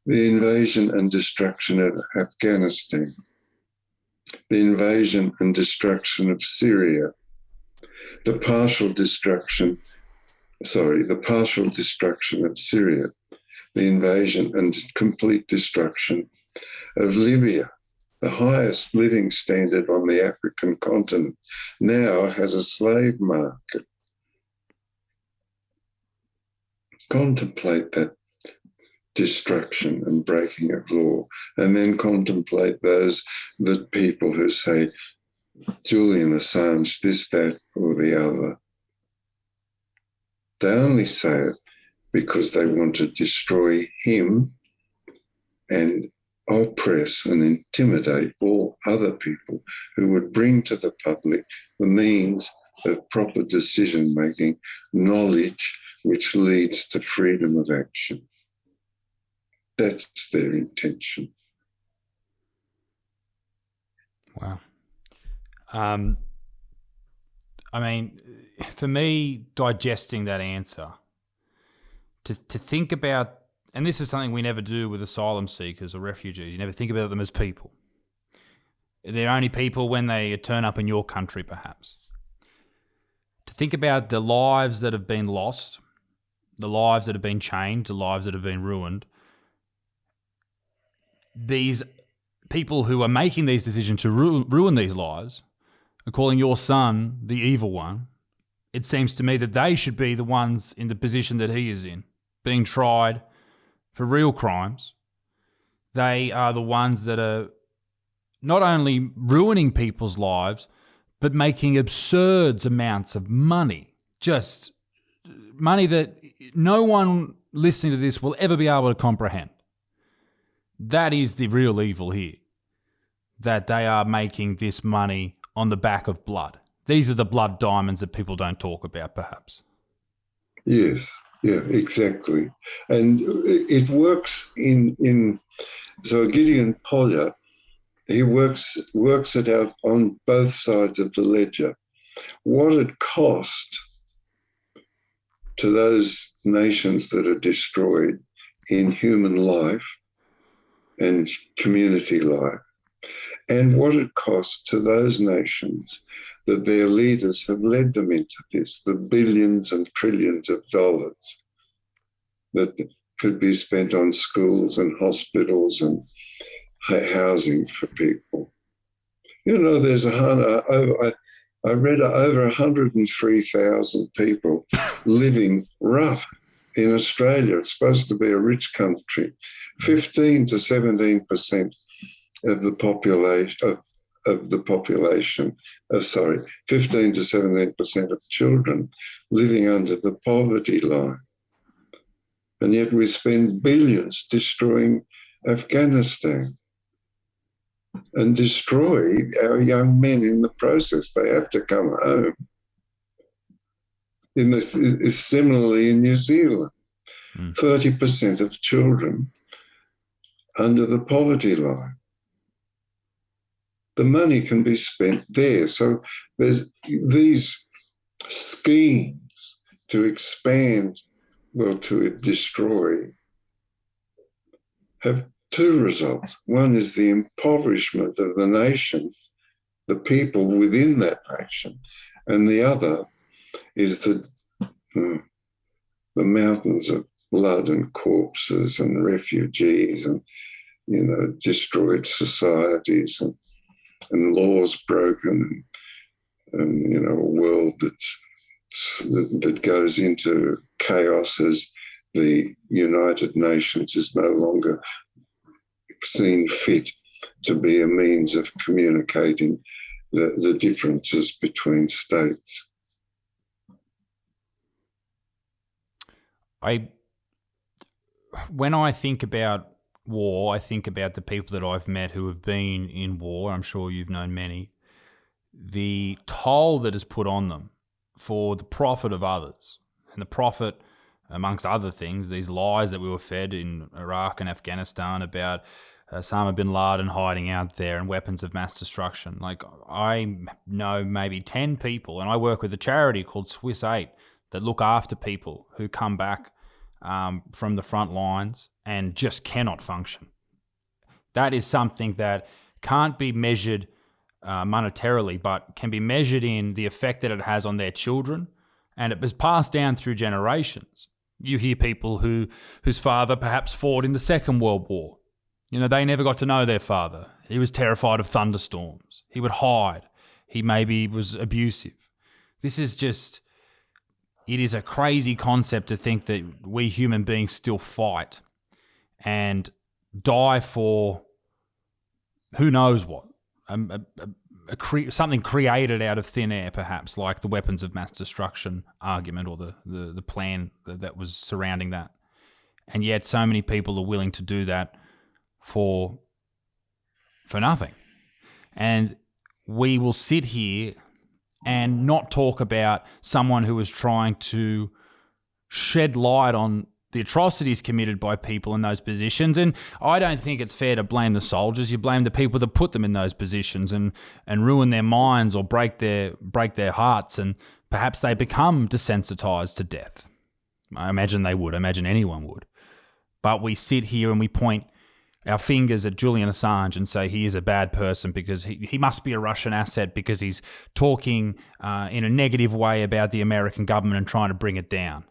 The invasion and destruction of Afghanistan, the invasion and destruction of Syria, the partial destruction of Syria, the invasion and complete destruction of Libya, the highest living standard on the African continent, now has a slave market. Contemplate that destruction and breaking of law, and then contemplate the people who say Julian Assange, this, that, or the other. They only say it because they want to destroy him and oppress and intimidate all other people who would bring to the public the means of proper decision-making, knowledge which leads to freedom of action. That's their intention. Wow. I mean, for me, digesting that answer, to think about, and this is something we never do with asylum seekers or refugees, you never think about them as people. They're only people when they turn up in your country, perhaps. To think about the lives that have been lost, the lives that have been changed, the lives that have been ruined, these people who are making these decisions to ruin these lives are calling your son the evil one. It seems to me that they should be the ones in the position that he is in, being tried for real crimes. They are the ones that are not only ruining people's lives, but making absurd amounts of money. Just money that no one listening to this will ever be able to comprehend. That is the real evil here. That they are making this money on the back of blood. These are the blood diamonds that people don't talk about, perhaps. Yes, yeah, exactly. And it works in so Gideon Polyer, he works it out on both sides of the ledger. What it cost to those nations that are destroyed in human life and community life, and what it costs to those nations that their leaders have led them into this, the billions and trillions of dollars that could be spent on schools and hospitals and housing for people. You know, I read over 103,000 people living rough in Australia. It's supposed to be a rich country. 15 to 17% of the population, 15 to 17% of children living under the poverty line. And yet we spend billions destroying Afghanistan and destroy our young men in the process. They have to come home. Similarly in New Zealand, 30% of children under the poverty line. The money can be spent there. So there's these schemes to expand, to destroy, have two results. One is the impoverishment of the nation, the people within that nation, and the other is the mountains of blood and corpses and refugees and, destroyed societies and laws broken and a world that goes into chaos as the United Nations is no longer seen fit to be a means of communicating the differences between states. When I think about war, I think about the people that I've met who have been in war. I'm sure you've known many. The toll that is put on them for the profit of others, and the profit, amongst other things, these lies that we were fed in Iraq and Afghanistan about Osama bin Laden hiding out there and weapons of mass destruction. Like, I know maybe 10 people, and I work with a charity called Swiss 8 that look after people who come back from the front lines and just cannot function. That is something that can't be measured monetarily, but can be measured in the effect that it has on their children, and it was passed down through generations. You hear people whose father perhaps fought in the Second World War. They never got to know their father. He was terrified of thunderstorms. He would hide. He maybe was abusive. This is just, it is a crazy concept to think that we human beings still fight and die for who knows what. Something created out of thin air, perhaps, like the weapons of mass destruction argument or the plan that was surrounding that. And yet so many people are willing to do that for nothing. And we will sit here and not talk about someone who is trying to shed light on the atrocities committed by people in those positions. And I don't think it's fair to blame the soldiers. You blame the people that put them in those positions and ruin their minds or break their hearts, and perhaps they become desensitized to death. I imagine they would. I imagine anyone would. But we sit here and we point our fingers at Julian Assange and say he is a bad person because he must be a Russian asset because he's talking in a negative way about the American government and trying to bring it down.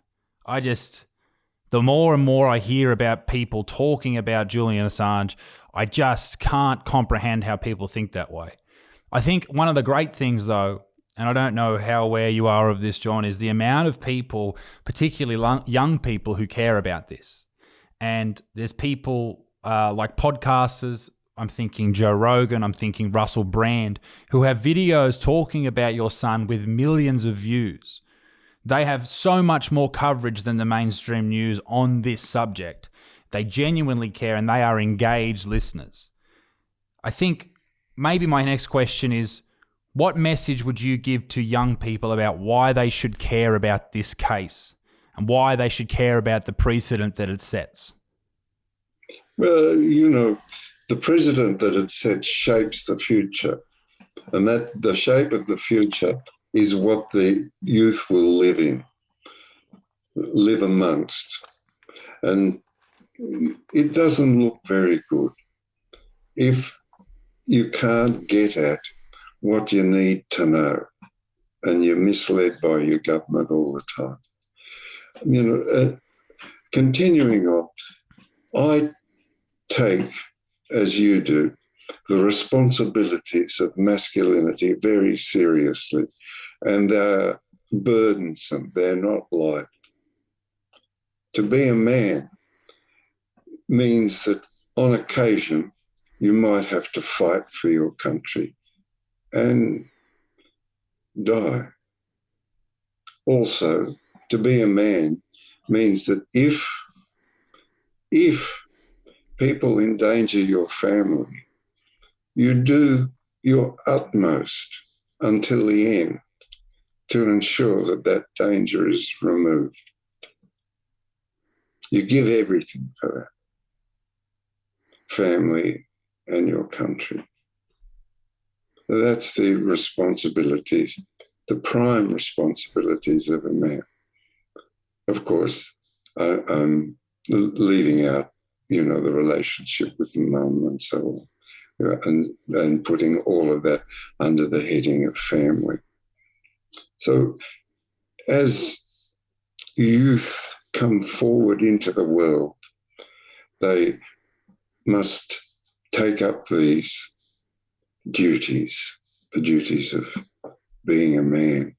The more and more I hear about people talking about Julian Assange, I just can't comprehend how people think that way. I think one of the great things, though, and I don't know how aware you are of this, John, is the amount of people, particularly young people, who care about this. And there's people like podcasters, I'm thinking Joe Rogan, I'm thinking Russell Brand, who have videos talking about your son with millions of views. They have so much more coverage than the mainstream news on this subject. They genuinely care and they are engaged listeners. I think maybe my next question is, What message would you give to young people about why they should care about this case and why they should care about the precedent that it sets? Well, the precedent that it sets shapes the future, and that the shape of the future is what the youth will live amongst. And it doesn't look very good if you can't get at what you need to know and you're misled by your government all the time. Continuing on, I take, as you do, the responsibilities of masculinity very seriously, and they're burdensome, they're not light. To be a man means that on occasion you might have to fight for your country and die. Also, to be a man means that if people endanger your family, you do your utmost until the end to ensure that that danger is removed. You give everything for that family and your country. That's the responsibilities, the prime responsibilities of a man. Of course, I'm leaving out, the relationship with the mum and so on, and putting all of that under the heading of family. So as youth come forward into the world, they must take up these duties, the duties of being a man.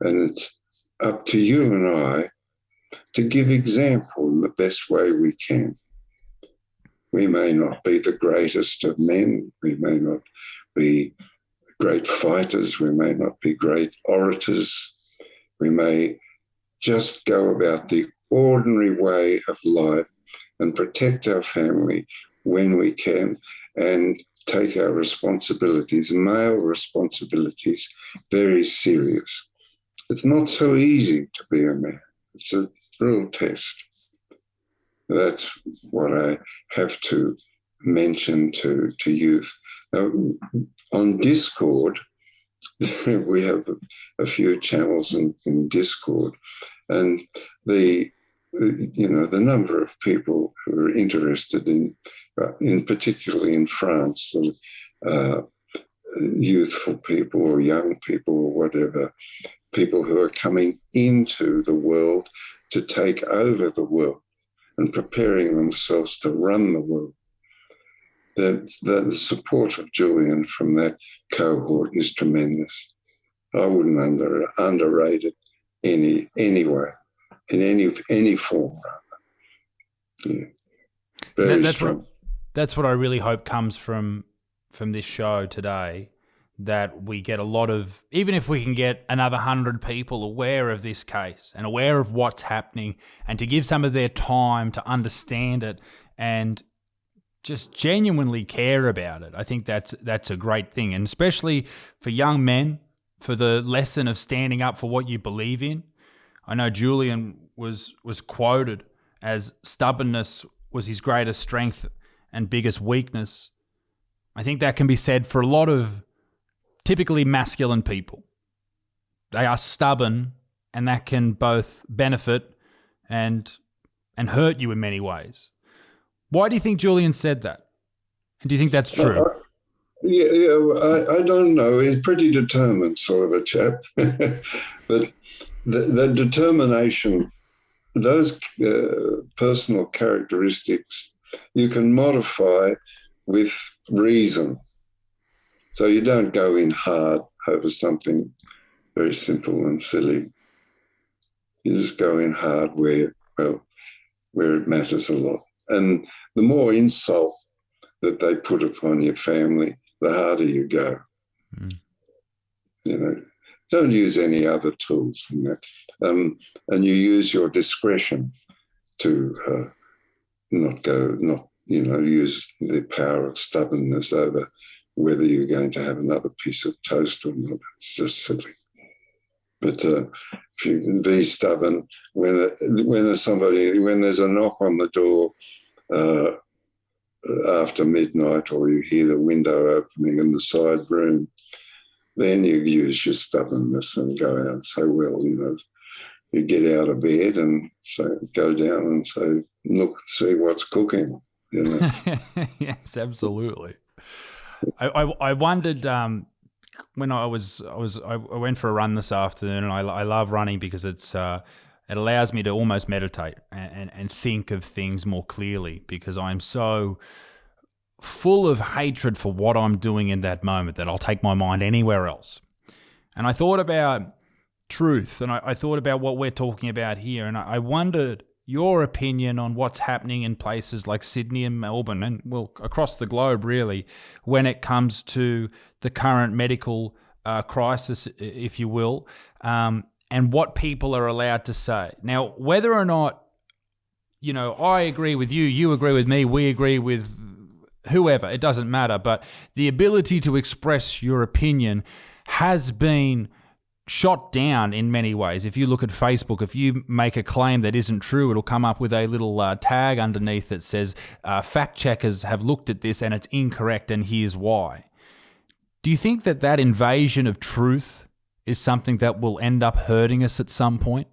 And it's up to you and I to give example in the best way we can. We may not be the greatest of men, we may not be great fighters, we may not be great orators, we may just go about the ordinary way of life and protect our family when we can and take our responsibilities, male responsibilities, very serious. It's not so easy to be a man. It's a real test. That's what I have to mention to youth. Now, on Discord, we have a few channels in Discord, and the number of people who are interested in particularly in France, youthful people or young people or whatever, people who are coming into the world to take over the world and preparing themselves to run the world. The support of Julian from that cohort is tremendous. I wouldn't underrate it anyway, in any form rather. Yeah. Very strong. That's what I really hope comes from this show today, that we get a lot of, even if we can get another 100 people aware of this case and aware of what's happening, and to give some of their time to understand it and just genuinely care about it. I think that's a great thing, and especially for young men, for the lesson of standing up for what you believe in. I know Julian was quoted as stubbornness was his greatest strength and biggest weakness. I think that can be said for a lot of typically masculine people. They are stubborn, and that can both benefit and hurt you in many ways. Why do you think Julian said that? And do you think that's true? I don't know. He's pretty determined sort of a chap. But the determination, those personal characteristics, you can modify with reason. So you don't go in hard over something very simple and silly. You just go in hard where it matters a lot. And the more insult that they put upon your family, the harder you go. Don't use any other tools than that. And you use your discretion to not use the power of stubbornness over whether you're going to have another piece of toast or not. It's just silly. But if you can be stubborn, when there's a knock on the door after midnight, or you hear the window opening in the side room, then you use your stubbornness and go out and say, well, you get out of bed and go down and say, look, see what's cooking. Yes, absolutely. I wondered when I went for a run this afternoon, and I love running because it allows me to almost meditate and think of things more clearly, because I'm so full of hatred for what I'm doing in that moment that I'll take my mind anywhere else. And I thought about truth, and I thought about what we're talking about here, and I wondered your opinion on what's happening in places like Sydney and Melbourne, and well, across the globe really, when it comes to the current medical crisis, if you will, and what people are allowed to say. Now, whether or not, I agree with you, you agree with me, we agree with whoever, it doesn't matter, but the ability to express your opinion has been shot down in many ways. If you look at Facebook, if you make a claim that isn't true, it'll come up with a little tag underneath that says, fact checkers have looked at this and it's incorrect and here's why. Do you think that invasion of truth is something that will end up hurting us at some point?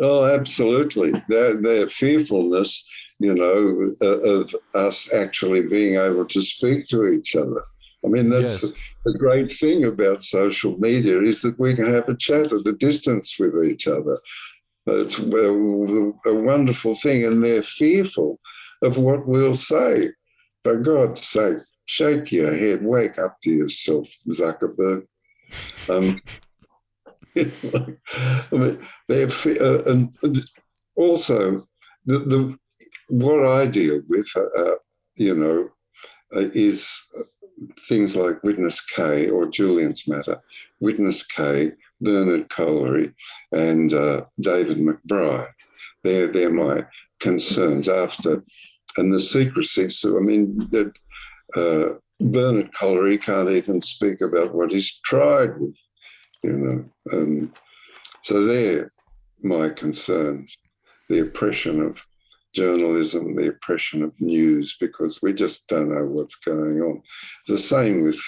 Oh, absolutely. Their fearfulness, of us actually being able to speak to each other. I mean, that's the great thing about social media, is that we can have a chat at a distance with each other. It's a wonderful thing, and they're fearful of what we'll say. For God's sake, shake your head, wake up to yourself, Zuckerberg. I mean, and also what I deal with, is things like Witness K, or Julian's matter, Witness K, Bernard Collery, and David McBride. They're my concerns after, and the secrecy. So I mean, that Bernard Collery can't even speak about what he's tried with, so they're my concerns: the oppression of journalism, the oppression of news, because we just don't know what's going on. The same with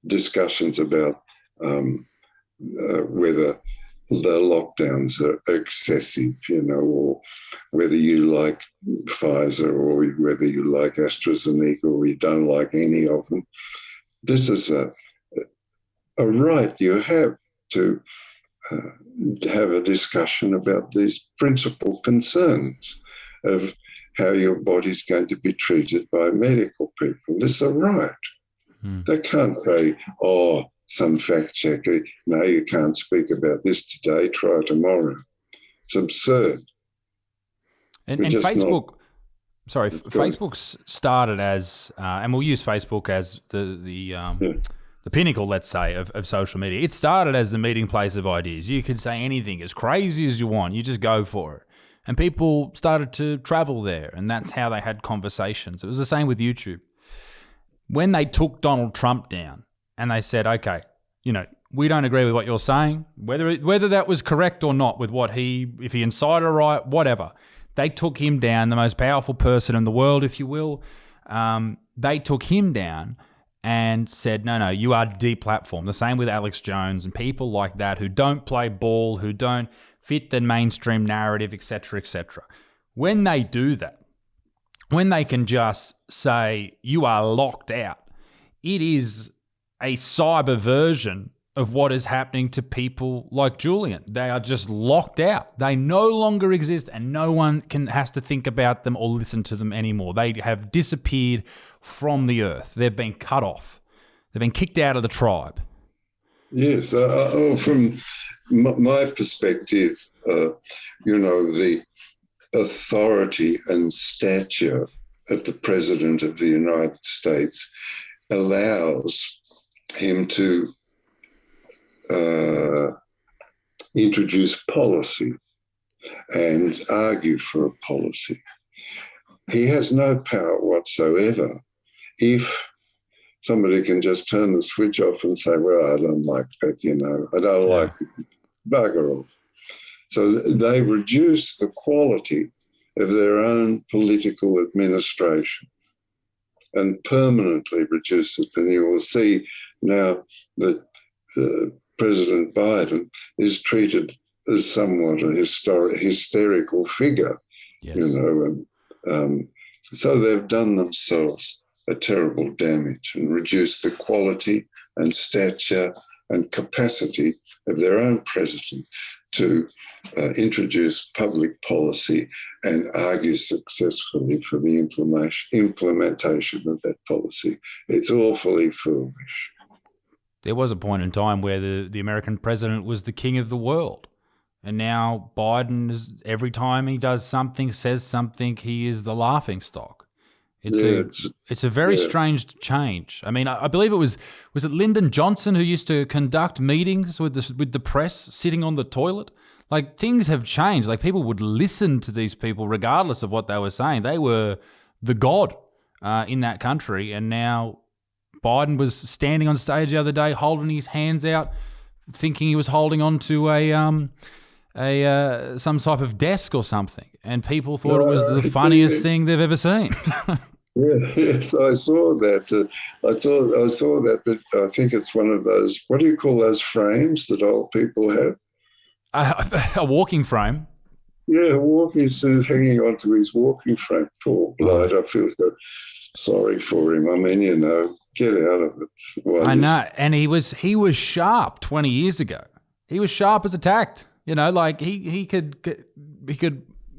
discussions about whether the lockdowns are excessive, or whether you like Pfizer or whether you like AstraZeneca or you don't like any of them. This is a right you have to have a discussion about these principal concerns of how your body's going to be treated by medical people. This is a right. They can't say, some fact checker, no, you can't speak about this today, try tomorrow. It's absurd. And Facebook, Facebook started as, and we'll use Facebook as the pinnacle, let's say, of social media. It started as the meeting place of ideas. You could say anything as crazy as you want. You just go for it. And people started to travel there, and that's how they had conversations. It was the same with YouTube. When they took Donald Trump down and they said, okay, we don't agree with what you're saying, whether that was correct or not with if he incited a riot, whatever. They took him down, the most powerful person in the world, if you will. They took him down and said, no, you are deplatformed. The same with Alex Jones and people like that who don't play ball, who don't fit the mainstream narrative, etc., etc. When they do that, when they can just say you are locked out, it is a cyber version of what is happening to people like Julian. They are just locked out. They no longer exist, and no one has to think about them or listen to them anymore. They have disappeared from the earth. They've been cut off. They've been kicked out of the tribe. Yes, from my perspective, the authority and stature of the President of the United States allows him to introduce policy and argue for a policy. He has no power whatsoever if somebody can just turn the switch off and say, well, I don't like that, I don't like it. Bugger off. So they reduce the quality of their own political administration and permanently reduce it. And you will see now that President Biden is treated as somewhat a hysterical figure, yes. So they've done themselves a terrible damage and reduced the quality and stature and capacity of their own president to introduce public policy and argue successfully for the implementation of that policy. It's awfully foolish. There was a point in time where the American president was the king of the world. And now Biden, every time he does something, says something, he is the laughingstock. It's a very strange change. I mean, I believe it was it Lyndon Johnson who used to conduct meetings with the press sitting on the toilet? Like, things have changed. Like, people would listen to these people regardless of what they were saying. They were the god in that country. And now Biden was standing on stage the other day holding his hands out, thinking he was holding on to some type of desk or something, and people thought it was the funniest thing they've ever seen. Yes, I saw that. I saw that, but I think it's one of those. What do you call those frames that old people have? A walking frame. Yeah, he's hanging onto his walking frame. Poor bloke. I feel so sorry for him. I mean, get out of it. I know, and he was sharp 20 years ago. He was sharp as a tack. Like he could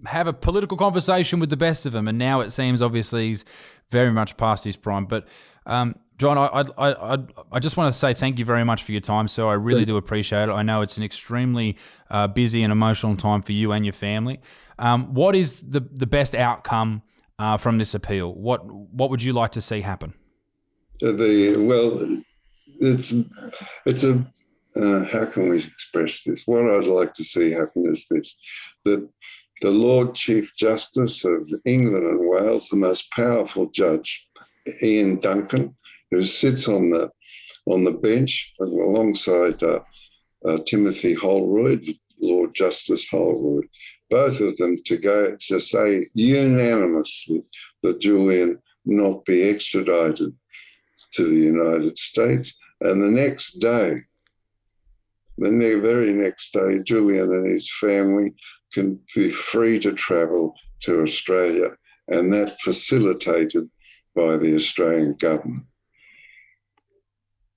have a political conversation with the best of them, and now it seems obviously he's very much past his prime. But John, I just want to say thank you very much for your time, sir. I really do appreciate it. I know it's an extremely busy and emotional time for you and your family. What is the best outcome from this appeal? What would you like to see happen? It's a how can we express this? What I'd like to see happen is this: that the Lord Chief Justice of England and Wales, the most powerful judge, Ian Duncan, who sits on the bench alongside Timothy Holroyd, Lord Justice Holroyd, both of them to say unanimously that Julian not be extradited to the United States, and the very next day, Julian and his family can be free to travel to Australia, and that facilitated by the Australian government.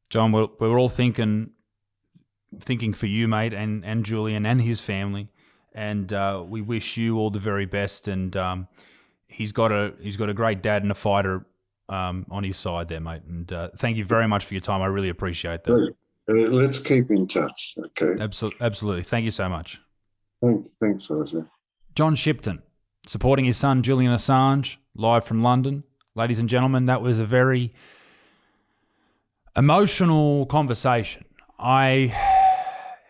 John, we're all thinking for you, mate, and Julian and his family, and we wish you all the very best. And he's got a great dad and a fighter on his side there, mate. And thank you very much for your time. I really appreciate that. Great. Let's keep in touch, okay? Absolutely. Thank you so much. Thanks, Roger. John Shipton, supporting his son Julian Assange, live from London. Ladies and gentlemen, that was a very emotional conversation. I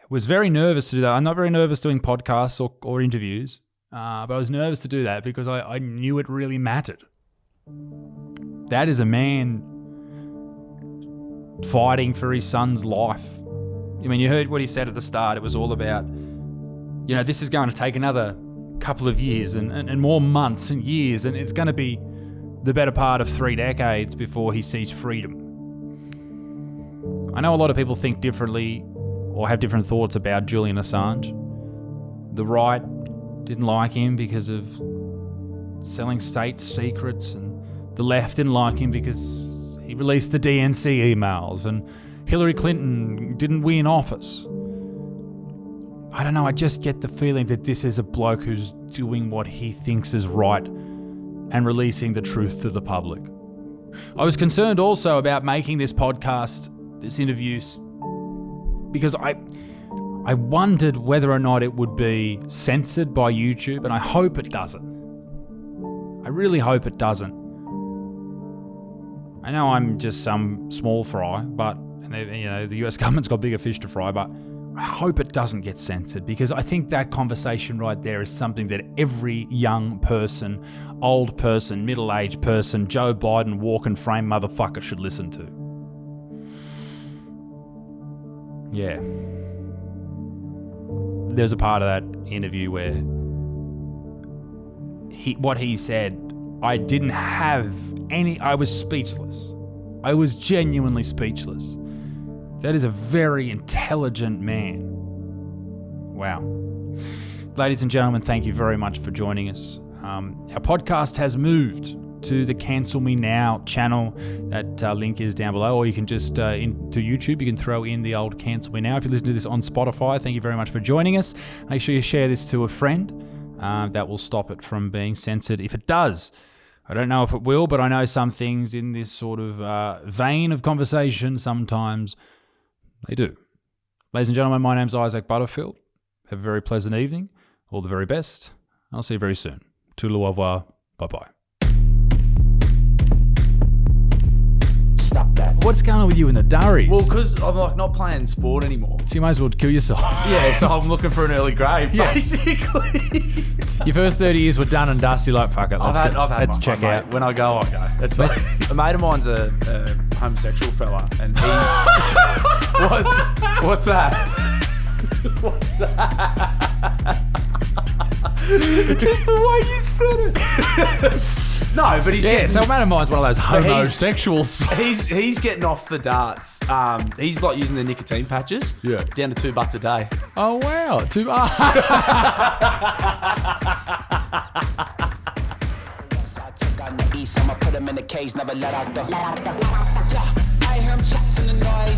was very nervous to do that. I'm not very nervous doing podcasts or interviews, but I was nervous to do that because I knew it really mattered. That is a man fighting for his son's life. I mean, you heard what he said at the start. It was all about, this is going to take another couple of years and more months and years, and it's going to be the better part of 3 decades before he sees freedom. I know a lot of people think differently or have different thoughts about Julian Assange. The right didn't like him because of selling state secrets, and the left didn't like him because he released the DNC emails, and Hillary Clinton didn't win office. I don't know, I just get the feeling that this is a bloke who's doing what he thinks is right and releasing the truth to the public. I was concerned also about making this podcast, this interview, because I wondered whether or not it would be censored by YouTube, and I hope it doesn't. I really hope it doesn't. I know I'm just some small fry, but the US government's got bigger fish to fry, but I hope it doesn't get censored, because I think that conversation right there is something that every young person, old person, middle-aged person, Joe Biden walk and frame motherfucker should listen to. Yeah. There's a part of that interview where what he said, I didn't have I was speechless. I was genuinely speechless. That is a very intelligent man. Wow. Ladies and gentlemen, thank you very much for joining us. Our podcast has moved to the Cancel Me Now channel. That link is down below, or you can just, into YouTube, you can throw in the old Cancel Me Now. If you listen to this on Spotify, thank you very much for joining us. Make sure you share this to a friend. That will stop it from being censored. If it does, I don't know if it will, but I know some things in this sort of vein of conversation, sometimes they do. Ladies and gentlemen, my name's Isaac Butterfield. Have a very pleasant evening. All the very best. I'll see you very soon. Tout au revoir. Bye-bye. Stop that. What's going on with you in the durries? Well, because I'm like not playing sport anymore. So you might as well kill yourself. Yeah, so I'm looking for an early grave, basically. Your first 30 years were done and dusty, like, fuck it, let's I've had check fun, out. Mate. When I go, I go. That's right. A mate of mine's a homosexual fella, and he's... What's that? What's that? Just the way you said it. No, but he's getting... so a mate of mine's one of those homosexuals. He's getting off the darts. He's like using the nicotine patches. Yeah. Down to $2 a day. Oh, wow. I'ma put him in the cage, never let out the. I hear him chatting the noise.